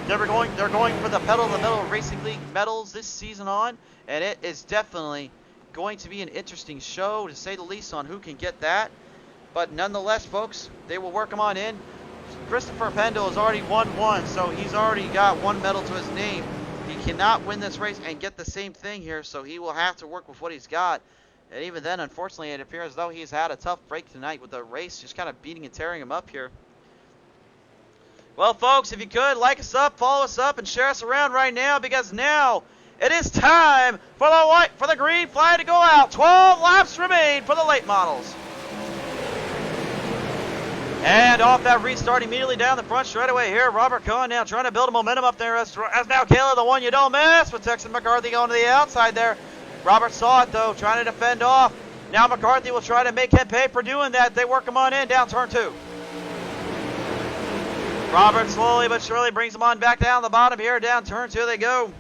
They're going for the Pedal to the Metal Racing League medals this season on, and it is definitely going to be an interesting show, to say the least, on who can get that. But nonetheless, folks, they will work them on in. Christopher Pendle has already won one, so he's already got one medal to his name. He cannot win this race and get the same thing here, so he will have to work with what he's got. And even then, unfortunately, it appears as though he's had a tough break tonight with the race just kind of beating and tearing him up here. Well, folks, if you could, like us up, follow us up, and share us around right now, because now it is time for the green flag to go out. 12 laps remain for the late models. And off that restart immediately down the front straightaway here. Robert Cohen now trying to build a momentum up there as now Caleb, the one you don't miss, with Texan McCarthy going to the outside there. Robert saw it though, trying to defend off. Now McCarthy will try to make him pay for doing that. They work him on in down turn 2. Robert slowly but surely brings him on back down the bottom here. Down turn 2 they go.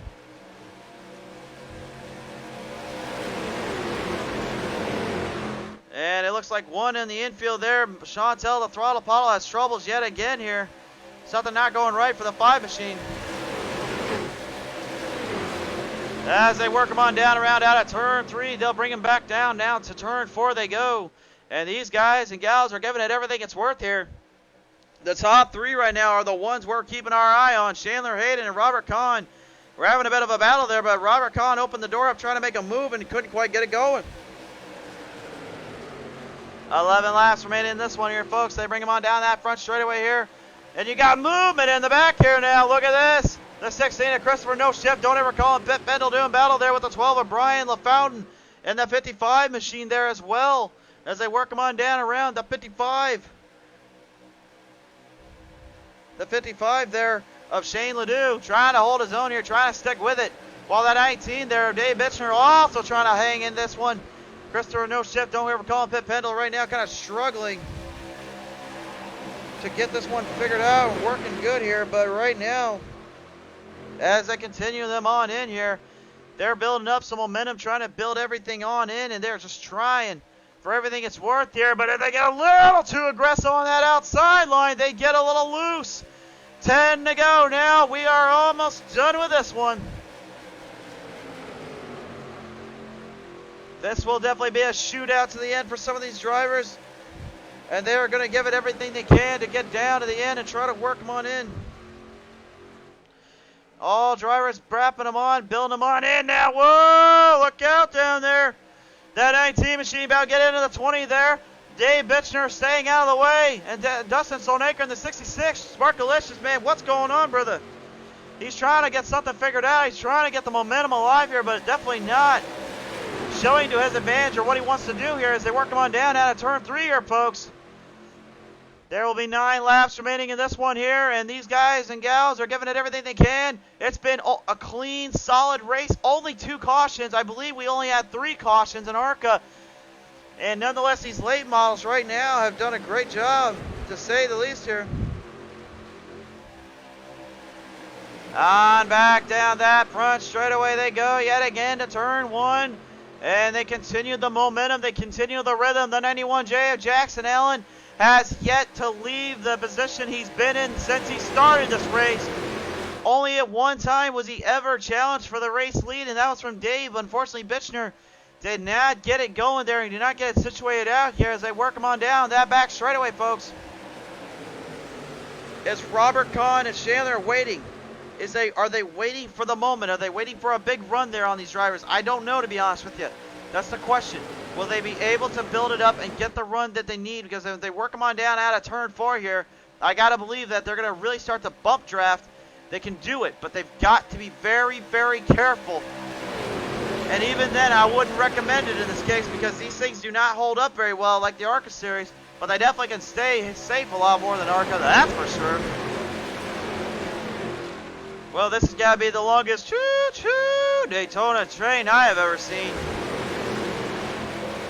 And it looks like one in the infield there. Chantel, the throttle Apollo, has troubles yet again here. Something not going right for the 5 machine. As they work him on down around out at turn 3, they'll bring him back down to turn 4 they go. And these guys and gals are giving it everything it's worth here. The top 3 right now are the ones we're keeping our eye on. Chandler Hayden and Robert Kahn. We're having a bit of a battle there, but Robert Kahn opened the door up trying to make a move and couldn't quite get it going. 11 laps remaining in this one here, folks. They bring him on down that front straightaway here. And you got movement in the back here now. Look at this. The 16 of Christopher No Ship. Don't ever call him Pit Bendel doing battle there with the 12 of Brian LaFountain. And the 55 machine there as well, as they work them on down around the 55. The 55 there of Shane Ledoux trying to hold his own here, trying to stick with it. While that 19 there of Dave Bitchner also trying to hang in this one. Christopher No Shift, don't ever call him Pit Pendle right now, kind of struggling to get this one figured out. Working good here, but right now, as they continue them on in here, they're building up some momentum, trying to build everything on in, and they're just trying for everything it's worth here. But if they get a little too aggressive on that outside line, they get a little loose. 10 to go now. We are almost done with this one. This will definitely be a shootout to the end for some of these drivers. And they're going to give it everything they can to get down to the end and try to work them on in. All drivers brapping them on, building them on in now. Whoa, look out down there. That 19 machine about to get into the 20 there. Dave Bitchner staying out of the way. And Dustin Solnaker in the 66. Sparkalicious, man, what's going on, brother? He's trying to get something figured out. He's trying to get the momentum alive here, but definitely not showing to his advantage or what he wants to do here as they work him on down out of turn 3 here, folks. There will be 9 laps remaining in this one here, and these guys and gals are giving it everything they can. It's been a clean, solid race. Only 2 cautions. I believe we only had 3 cautions in ARCA. And nonetheless, these late models right now have done a great job, to say the least here. On back down that front straightaway they go yet again to turn 1. And they continue the momentum. They continue the rhythm. The 91J of Jackson Allen has yet to leave the position he's been in since he started this race. Only at one time was he ever challenged for the race lead, and that was from Dave. Unfortunately, Bitchner did not get it going there. He did not get it situated out here as they work him on down that back straightaway, folks. Is Robert Kahn and Chandler waiting? Are they waiting for the moment? Are they waiting for a big run there on these drivers? I don't know, to be honest with you. That's the question. Will they be able to build it up and get the run that they need? Because if they work them on down out of turn 4 here, I got to believe that they're going to really start to bump draft. They can do it, but they've got to be very, very careful. And even then, I wouldn't recommend it in this case because these things do not hold up very well like the ARCA series, but they definitely can stay safe a lot more than ARCA, that's for sure. Well, this has got to be the longest choo-choo Daytona train I have ever seen.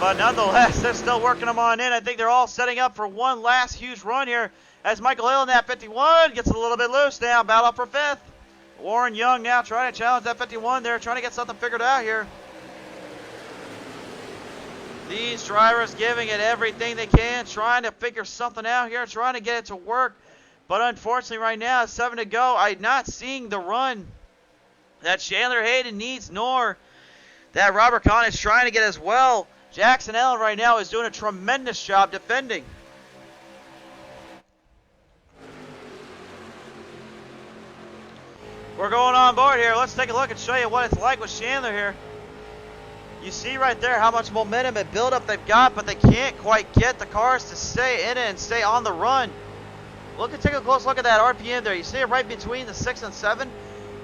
But nonetheless, they're still working them on in. I think they're all setting up for one last huge run here as Michael Hill in that 51 gets a little bit loose now. Battle for 5th. Warren Young now trying to challenge that 51 there, trying to get something figured out here. These drivers giving it everything they can, trying to figure something out here, trying to get it to work. But unfortunately right now, 7 to go, I'm not seeing the run that Chandler Hayden needs, nor that Robert Kahn is trying to get as well. Jackson Allen right now is doing a tremendous job defending. We're going on board here. Let's take a look and show you what it's like with Chandler here. You see right there how much momentum and buildup they've got, but they can't quite get the cars to stay in it and stay on the run. Take a close look at that RPM there. You see it right between the 6 and 7?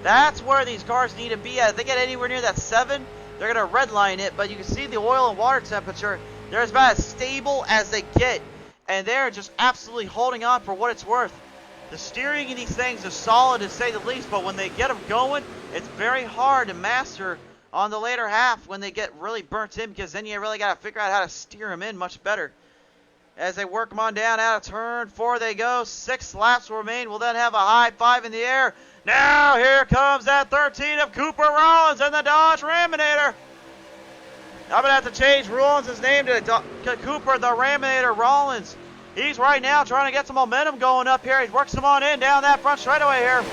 That's where these cars need to be at. If they get anywhere near that 7, they're going to redline it, but you can see the oil and water temperature. They're about as stable as they get, and they're just absolutely holding on for what it's worth. The steering in these things is solid to say the least, but when they get them going, it's very hard to master on the later half when they get really burnt in, because then you really got to figure out how to steer them in much better. As they work them on down out of turn 4 they go. 6 laps will remain. We'll then have a high 5 in the air. Now here comes that 13 of Cooper Rollins and the Dodge Raminator. I'm going to have to change Rollins' name to Cooper the Raminator Rollins. He's right now trying to get some momentum going up here. He works them on in down that front straightaway here.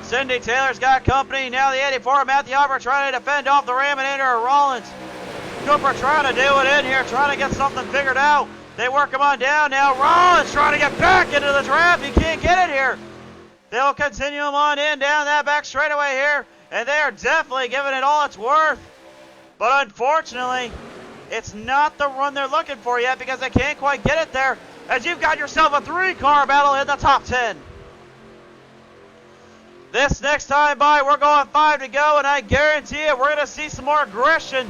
Cindy Taylor's got company. Now the 84 Matthew Albert trying to defend off the Raminator of Rollins. Cooper trying to do it in here, trying to get something figured out. They work him on down now. Rollins trying to get back into the draft. He can't get it here. They'll continue him on in down that back straightaway here. And they are definitely giving it all it's worth. But unfortunately, it's not the run they're looking for yet because they can't quite get it there. As you've got yourself a 3-car battle in the top 10. This next time by, we're going 5 to go, and I guarantee it, we're going to see some more aggression.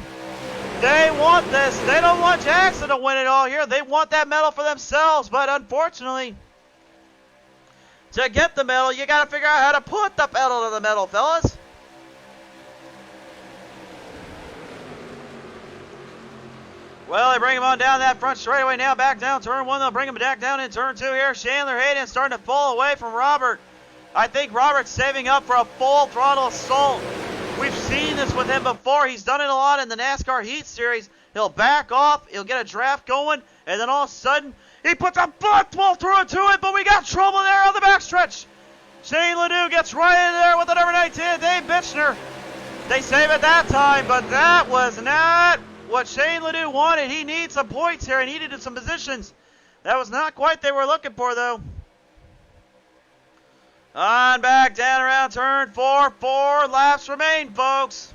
They want this. They don't want Jackson to win it all here. They want that medal for themselves, but unfortunately, to get the medal, you got to figure out how to put the pedal to the metal, fellas. Well, they bring him on down that front straightaway now, back down turn 1. They'll bring him back down in turn 2 here. Chandler Hayden starting to pull away from Robert. I think Robert's saving up for a full throttle assault. We've seen this with him before. He's done it a lot in the NASCAR Heat Series. He'll back off, he'll get a draft going, and then all of a sudden, he puts a butt well through it to it, but we got trouble there on the backstretch. Shane Ledoux gets right in there with the number 19, Dave Bitchner. They save it that time, but that was not what Shane Ledoux wanted. He needs some points here. He needed some positions. That was not quite what they were looking for, though. On back down around turn 4. 4 laps remain, folks.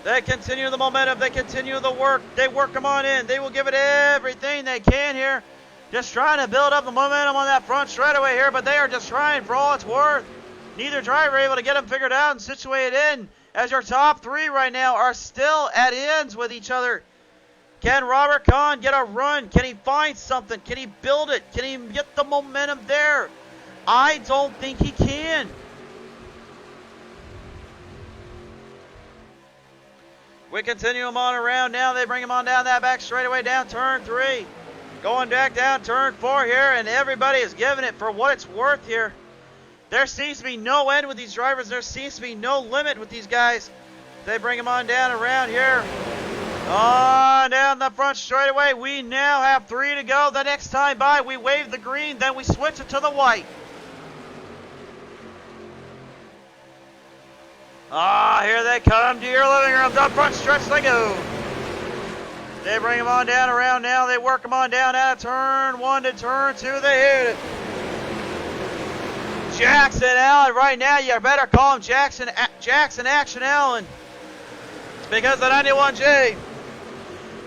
They continue the momentum. They continue the work. They work them on in. They will give it everything they can here. Just trying to build up the momentum on that front straightaway here, but they are just trying for all it's worth. Neither driver able to get them figured out and situated in, as your top 3 right now are still at ends with each other. Can Robert Kahn get a run? Can he find something? Can he build it? Can he get the momentum there? I don't think he can. We continue him on around now. They bring him on down that back straightaway down turn 3. Going back down turn 4 here, and everybody is giving it for what it's worth here. There seems to be no end with these drivers. There seems to be no limit with these guys. They bring him on down around here. On down the front straightaway. We now have 3 to go. The next time by, we wave the green, then we switch it to the white. Here they come to your living room. The front stretch they go. They bring him on down around now. They work him on down out of turn 1 to turn 2. They hit it. Jackson Allen, right now, you better call him Jackson Action Allen, because the 91J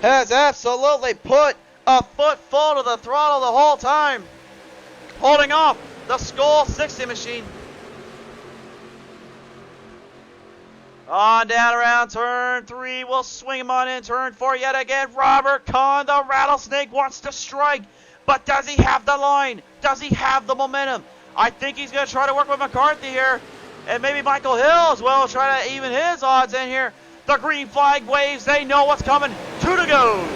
has absolutely put a foot full to the throttle the whole time, holding off the Skull 60 machine. On down around turn 3, we'll swing him on in turn 4 yet again. Robert Kahn, the Rattlesnake, wants to strike, but does he have the line? Does he have the momentum? I think he's going to try to work with McCarthy here, and maybe Michael Hill as well, try to even his odds in here. The green flag waves. They know what's coming. 2 to go.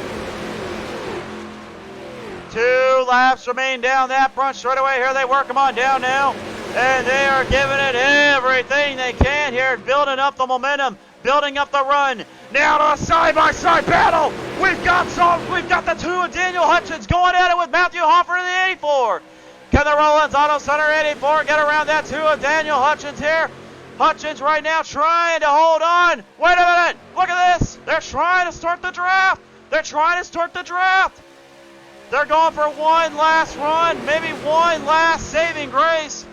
2 laps remain down that front straightaway here. They work them on down now, and they are giving it everything they can here, building up the momentum, building up the run. Now to a side-by-side battle. We've got the 2 of Daniel Hutchins going at it with Matthew Hoffer in the 84. Can the Roland's Auto Center 84 get around that 2 of Daniel Hutchins here? Hutchins right now trying to hold on. Wait a minute. Look at this. They're trying to start the draft. They're going for one last run, maybe one last saving grace,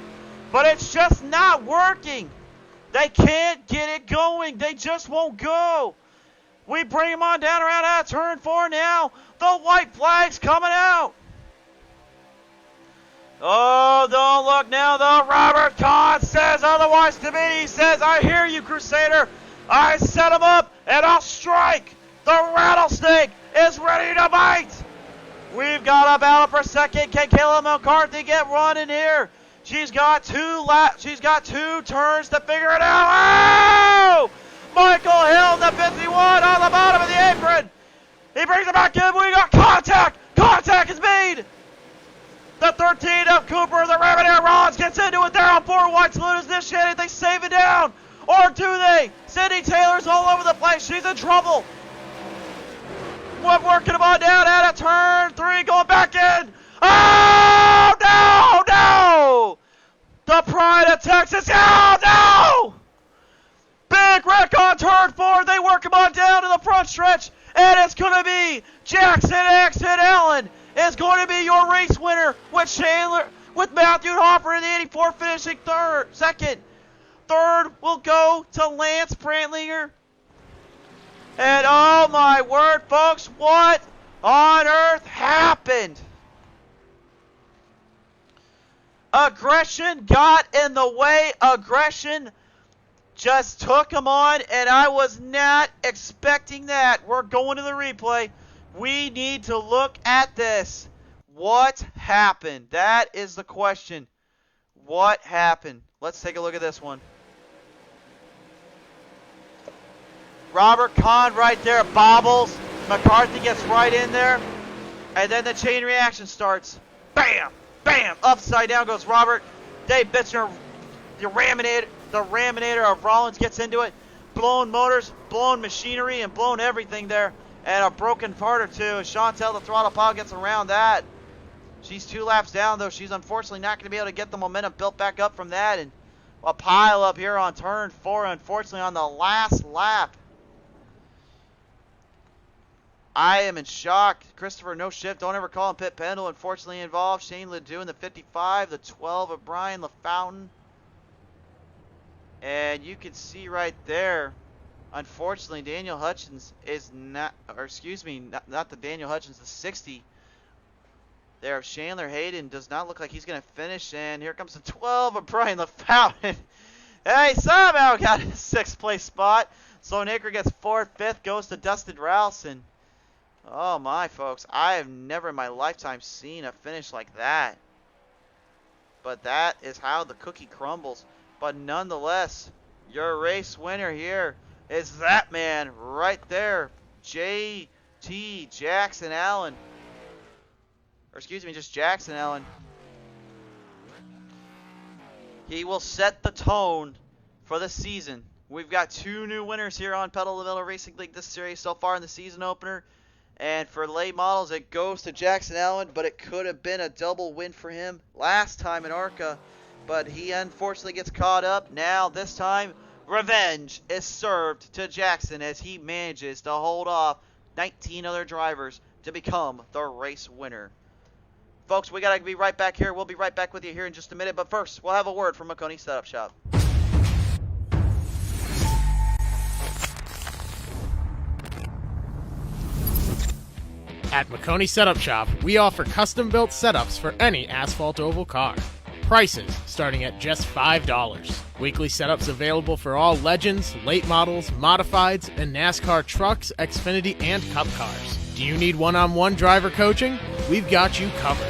but it's just not working. They can't get it going. They just won't go. We bring them on down around out of turn 4 now. The white flag's coming out. Oh, don't look now, though. Robert Kahn says otherwise to me. He says, I hear you, Crusader. I set him up, and I'll strike. The Rattlesnake is ready to bite. We've got a battle for second. Can Kayla McCarthy get running here? She's got 2 turns to figure it out. Oh! Michael Hill, the 51, on the bottom of the apron. He brings it back in. We got contact. Contact is made. The 13 of Cooper, the Rabbit Air Rollins gets into it there on 4 white salute initiated. They save it down. Or do they? Cindy Taylor's all over the place. She's in trouble. We're working him on down out of turn 3, going back in. Oh, no. The Pride of Texas. Oh, no. Big wreck on turn 4. They work him on down to the front stretch. And it's going to be Jackson Allen is going to be your race winner with Matthew Hoffer in the 84 finishing second. Third will go to Lance Brantlinger. And oh my word, folks, what on earth happened? Aggression got in the way. Aggression just took him on, and I was not expecting that. We're going to the replay. We need to look at this. What happened? That is the question. What happened? Let's take a look at this one. Robert Kahn right there bobbles. McCarthy gets right in there. And then the chain reaction starts. Bam! Bam! Upside down goes Robert. Dave Bitzner, the Raminator of Rollins gets into it. Blown motors, blown machinery, and blown everything there. And a broken part or two. Chantel, the throttle pile, gets around that. She's 2 laps down, though. She's unfortunately not going to be able to get the momentum built back up from that. And a pile up here on turn 4, unfortunately, on the last lap. I am in shock. Christopher, no shift. Don't ever call him Pit Pendle. Unfortunately involved. Shane Ledoux in the 55. The 12 of Brian LaFountain. And you can see right there, unfortunately, Daniel Hutchins is not, or excuse me, not the Daniel Hutchins, the 60 there of Chandler Hayden does not look like he's going to finish. And here comes the 12 of Brian LaFountain. Hey, somehow got a 6th place spot. Sloan Acre gets 4th, 5th goes to Dustin Rouse. And oh my, folks, I have never in my lifetime seen a finish like that. But that is how the cookie crumbles. But nonetheless, your race winner here is that man right there, J.T. Jackson Allen. Or excuse me, just Jackson Allen. He will set the tone for the season. We've got 2 new winners here on Pedal to the Metal Racing League this series so far in the season opener. And for late models, it goes to Jackson Allen, but it could have been a double win for him last time in ARCA. But he unfortunately gets caught up. Now, this time, revenge is served to Jackson as he manages to hold off 19 other drivers to become the race winner. Folks, we got to be right back here. We'll be right back with you here in just a minute. But first, we'll have a word from Maconi Setup Shop. At Maconi Setup Shop, we offer custom-built setups for any asphalt oval car. Prices starting at just $5. Weekly setups available for all Legends, late models, modifieds, and NASCAR trucks, Xfinity, and Cup cars. Do you need one-on-one driver coaching? We've got you covered.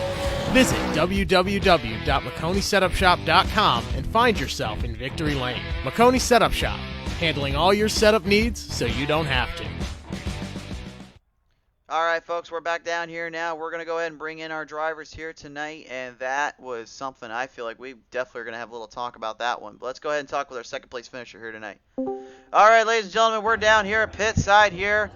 Visit www.maconisetupshop.com and find yourself in Victory Lane. Maconi Setup Shop, handling all your setup needs so you don't have to. All right, folks, we're back down here now. We're going to go ahead and bring in our drivers here tonight, and that was something I feel like we definitely are going to have a little talk about that one. But let's go ahead and talk with our 2nd place finisher here tonight. All right, ladies and gentlemen, we're down here at pit side here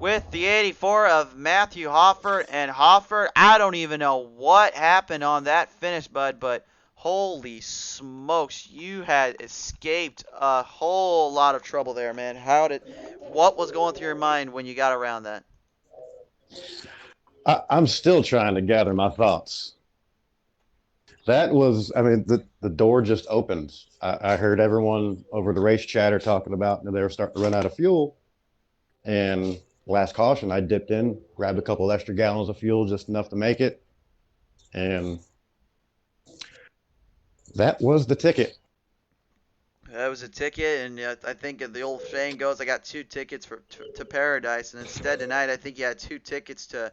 with the 84 of Matthew Hoffert. And Hoffert, I don't even know what happened on that finish, bud, but holy smokes, you had escaped a whole lot of trouble there, man. What was going through your mind when you got around that? I'm still trying to gather my thoughts. That was, I mean, the door just opened. I heard everyone over the race chatter talking about they were starting to run out of fuel. And last caution, I dipped in, grabbed a couple extra gallons of fuel, just enough to make it. And that was the ticket. That was a ticket, and I think the old saying goes, I got 2 tickets to paradise, and instead tonight I think you had 2 tickets to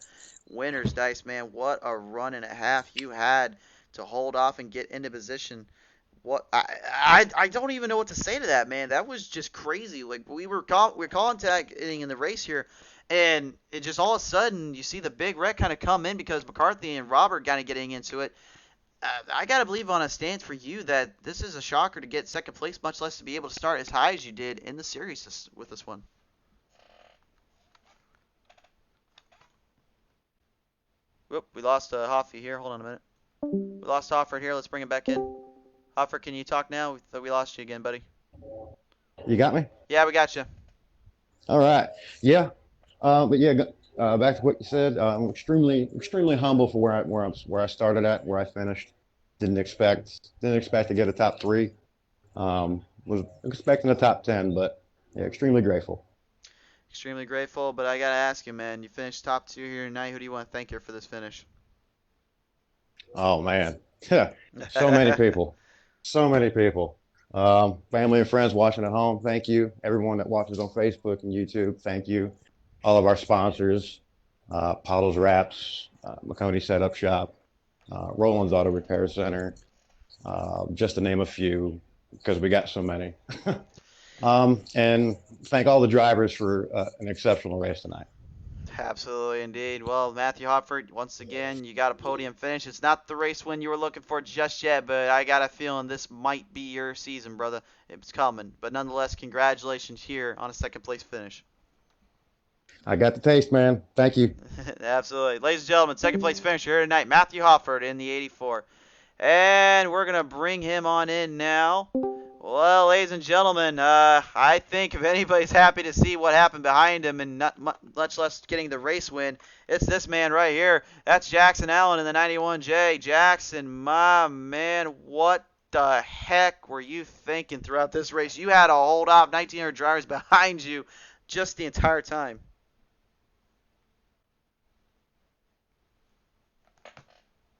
winner's dice, man. What a run and a half you had to hold off and get into position. What I don't even know what to say to that, man. That was just crazy. Like we're contacting in the race here, and it just all of a sudden you see the big wreck kind of come in because McCarthy and Robert kind of getting into it. I got to believe on a stance for you that this is a shocker to get 2nd place, much less to be able to start as high as you did in the series with this one. Whoop, we lost Hoffy here. Hold on a minute. We lost Hoffert here. Let's bring him back in. Hoffert, can you talk now? We thought we lost you again, buddy. You got me? Yeah, we got you. All right. Yeah. But yeah, back to what you said. I'm extremely humble for where I started at, where I finished. Didn't expect to get a top 3. Was expecting a top 10, but yeah, extremely grateful. Extremely grateful, but I gotta ask you, man. You finished top 2 here tonight. Who do you want to thank here for this finish? Oh man, so many people, so many people. Family and friends watching at home. Thank you. Everyone that watches on Facebook and YouTube. Thank you. All of our sponsors, Pottlez Wrapz, Maconi Setup Shop, Roland's Auto Repair Center, just to name a few, because we got so many. And thank all the drivers for an exceptional race tonight. Absolutely, indeed. Well, Matthew Hopford, once again, you got a podium finish. It's not the race win you were looking for just yet, but I got a feeling this might be your season, brother. It's coming. But nonetheless, congratulations here on a second place finish. I got the taste, man. Thank you. Absolutely. Ladies and gentlemen, second place finisher here tonight, Matthew Hopford in the 84. And we're going to bring him on in now. Well, ladies and gentlemen, I think if anybody's happy to see what happened behind him and not much less getting the race win, it's this man right here. That's Jackson Allen in the 91J. Jackson, my man, what the heck were you thinking throughout this race? You had to hold off 1,900 drivers behind you just the entire time.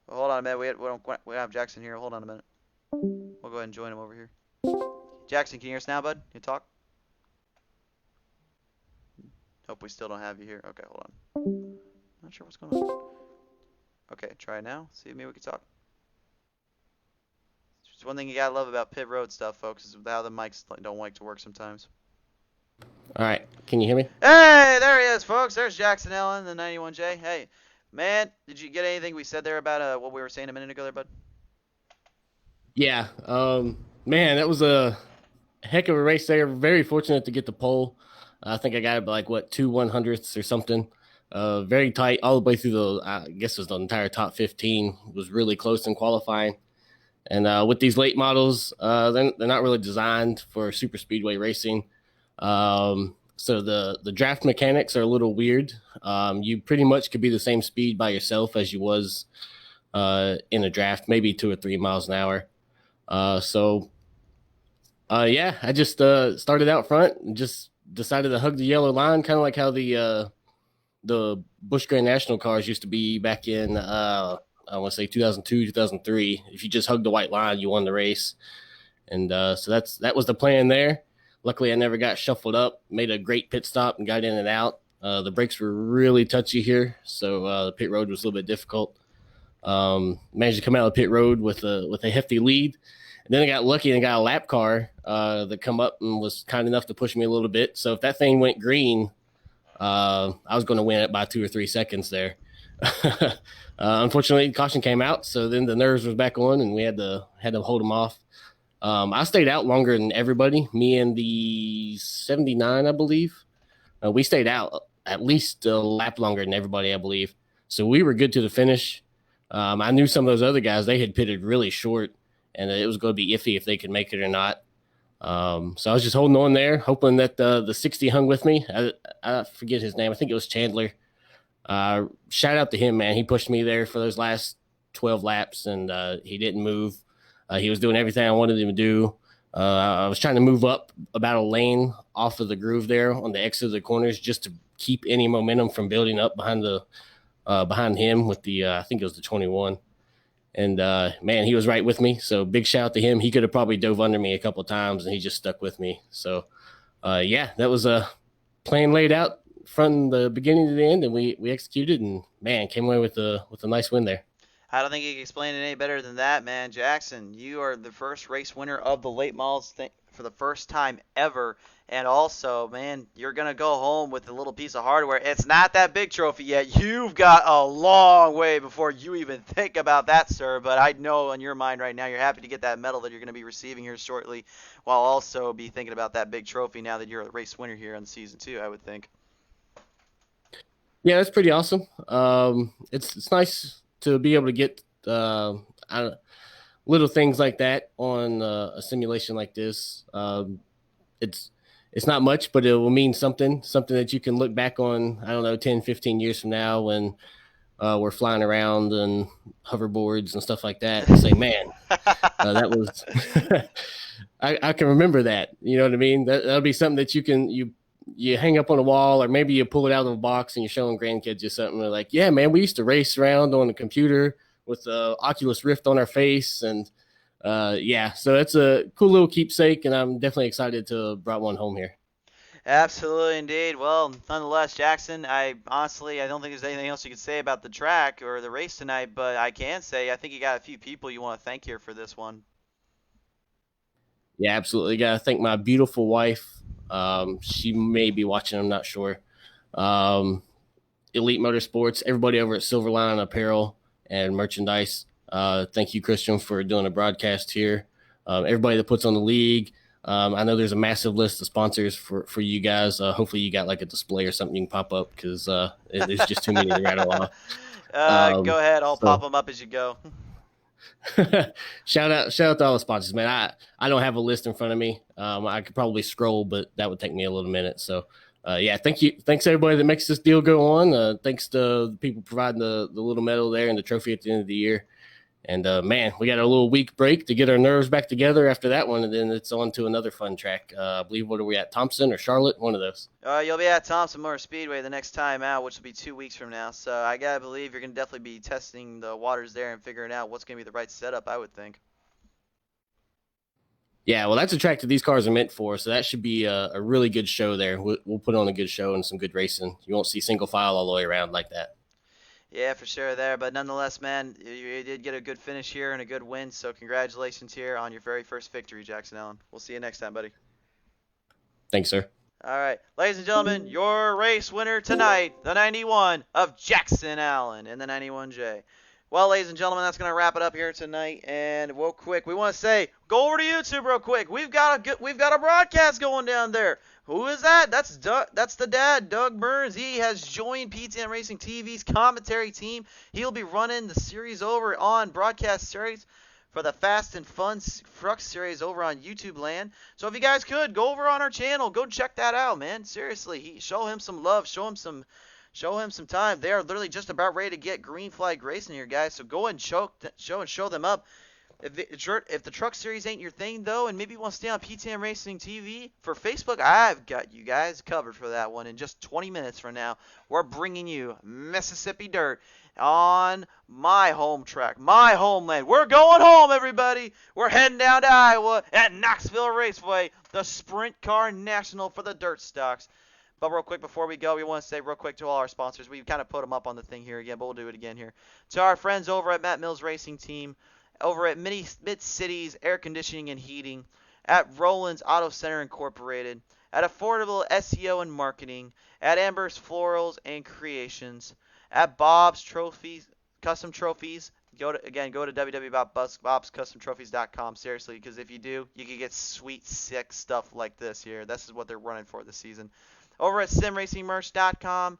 Well, hold on a minute. We have Jackson here. Hold on a minute. We'll go ahead and join him over here. Jackson, can you hear us now, bud? Can you talk? Hope we still don't have you here. Okay, hold on. Not sure what's going on. Okay, try it now. See if maybe we can talk. Just one thing you gotta love about pit road stuff, folks, is how the mics don't like to work sometimes. All right, can you hear me? Hey, there he is, folks. There's Jackson Allen, the 91J. Hey, man, did you get anything we said there about what we were saying a minute ago there, bud? Yeah, man, that was a heck of a race there. Very fortunate to get the pole. I think I got it by like, 2/100ths or something. Very tight all the way through I guess it was the entire top 15. It was really close in qualifying. And with these late models, they're not really designed for super speedway racing. So the draft mechanics are a little weird. You pretty much could be the same speed by yourself as you was in a draft, maybe 2 or 3 miles an hour. Yeah, I just started out front and just decided to hug the yellow line, kind of like how the Busch Grand National cars used to be back in, I want to say 2002, 2003. If you just hugged the white line, you won the race. And so that was the plan there. Luckily, I never got shuffled up, made a great pit stop and got in and out. The brakes were really touchy here, so the pit road was a little bit difficult. Managed to come out of the pit road with a hefty lead. And then I got lucky and got a lap car that come up and was kind enough to push me a little bit. So if that thing went green, I was going to win it by 2 or 3 seconds there. Unfortunately, caution came out, so then the nerves was back on, and we had to hold them off. I stayed out longer than everybody. Me and the 79, I believe. We stayed out at least a lap longer than everybody, I believe. So we were good to the finish. I knew some of those other guys, they had pitted really short, and it was going to be iffy if they could make it or not. So I was just holding on there, hoping that the 60 hung with me. I forget his name. I think it was Chandler. Shout out to him, man. He pushed me there for those last 12 laps, and he didn't move. He was doing everything I wanted him to do. I was trying to move up about a lane off of the groove there on the exit of the corners just to keep any momentum from building up behind him with the I think it was the 21. And, man, he was right with me. So big shout out to him. He could have probably dove under me a couple of times, and he just stuck with me. So, yeah, that was a plan laid out from the beginning to the end, and we executed, and, man, came away with a nice win there. I don't think you can explain it any better than that, man. Jackson, you are the first race winner of the late models for the first time ever. And also, man, you're going to go home with a little piece of hardware. It's not that big trophy yet. You've got a long way before you even think about that, sir. But I know in your mind right now you're happy to get that medal that you're going to be receiving here shortly, while also be thinking about that big trophy now that you're a race winner here on season 2, I would think. Yeah, that's pretty awesome. It's nice to be able to get little things like that on a simulation like this. It's not much, but it will mean something that you can look back on, I don't know, 10, 15 years from now when we're flying around and hoverboards and stuff like that and say, man, that was I can remember that. You know what I mean? That'll be something that you hang up on a wall, or maybe you pull it out of a box and you're showing grandkids or something. They're like, yeah, man, we used to race around on the computer with the Oculus Rift on our face, and yeah, so it's a cool little keepsake, and I'm definitely excited to brought one home here. Absolutely, indeed. Well, nonetheless, Jackson, I don't think there's anything else you can say about the track or the race tonight, but I can say I think you got a few people you want to thank here for this one. Yeah, absolutely. Got to thank my beautiful wife. She may be watching, I'm not sure. Elite Motorsports, everybody over at Silverline Apparel and Merchandise. Thank you, Christian, for doing a broadcast here. Everybody that puts on the league. I know there's a massive list of sponsors for you guys. Hopefully you got like a display or something you can pop up, because there's just too many to rattle off. Go ahead. I'll pop them up as you go. Shout out to all the sponsors, man. I don't have a list in front of me. I could probably scroll, but that would take me a little minute. So yeah, thanks everybody that makes this deal go on. Thanks to the people providing the little medal there and the trophy at the end of the year. And man, we got a little week break to get our nerves back together after that one, and then it's on to another fun track. I believe, what are we at, Thompson or Charlotte? One of those. You'll be at Thompson Motor Speedway the next time out, which will be 2 weeks from now. So I gotta believe you're gonna definitely be testing the waters there and figuring out what's gonna be the right setup, I would think. Yeah, well, that's a track that these cars are meant for, so that should be a really good show there. We'll put on a good show and some good racing. You won't see single file all the way around like that. Yeah, for sure there. But nonetheless, man, you did get a good finish here and a good win. So congratulations here on your very first victory, Jackson Allen. We'll see you next time, buddy. Thanks, sir. All right. Ladies and gentlemen, your race winner tonight, the 91 of Jackson Allen in the 91J. Well, ladies and gentlemen, that's going to wrap it up here tonight. And real quick, we want to say, go over to YouTube real quick. We've got a broadcast going down there. Who is that? That's the dad, Doug Burns. He has joined PTM Racing TV's commentary team. He'll be running the series over on broadcast series for the Fast and Fun Truck series over on YouTube land. So if you guys could, go over on our channel. Go check that out, man. Seriously, show him some love. Show him some time. They are literally just about ready to get green flag racing here, guys. So go and show them up. If the truck series ain't your thing, though, and maybe you want to stay on PTM Racing TV for Facebook, I've got you guys covered for that one. In just 20 minutes from now, we're bringing you Mississippi Dirt on my home track, my homeland. We're going home, everybody. We're heading down to Iowa at Knoxville Raceway, the Sprint Car National for the Dirt Stocks. But real quick before we go, we want to say real quick to all our sponsors. We've kind of put them up on the thing here again, but we'll do it again here. To our friends over at Matt Mills Racing Team, over at Mid-Cities Air Conditioning and Heating, at Roland's Auto Center Incorporated, at Affordable SEO and Marketing, at Amber's Florals and Creations, at Bob's Trophies, Custom Trophies. Go to www.bobscustomtrophies.com, seriously, because if you do, you can get sweet, sick stuff like this here. This is what they're running for this season. Over at simracingmerch.com,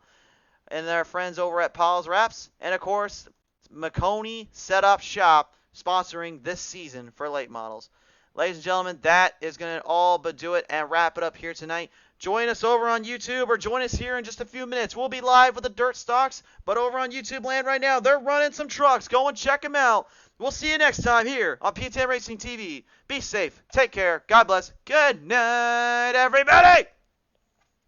and their friends over at Pottlez Wrapz, and of course, Maconi Setup Shop, sponsoring this season for late models. Ladies and gentlemen, that is going to all but do it and wrap it up here tonight. Join us over on YouTube, or join us here in just a few minutes. We'll be live with the Dirt Stocks, but over on YouTube land right now, they're running some trucks. Go and check them out. We'll see you next time here on PTM Racing TV. Be safe. Take care. God bless. Good night, everybody.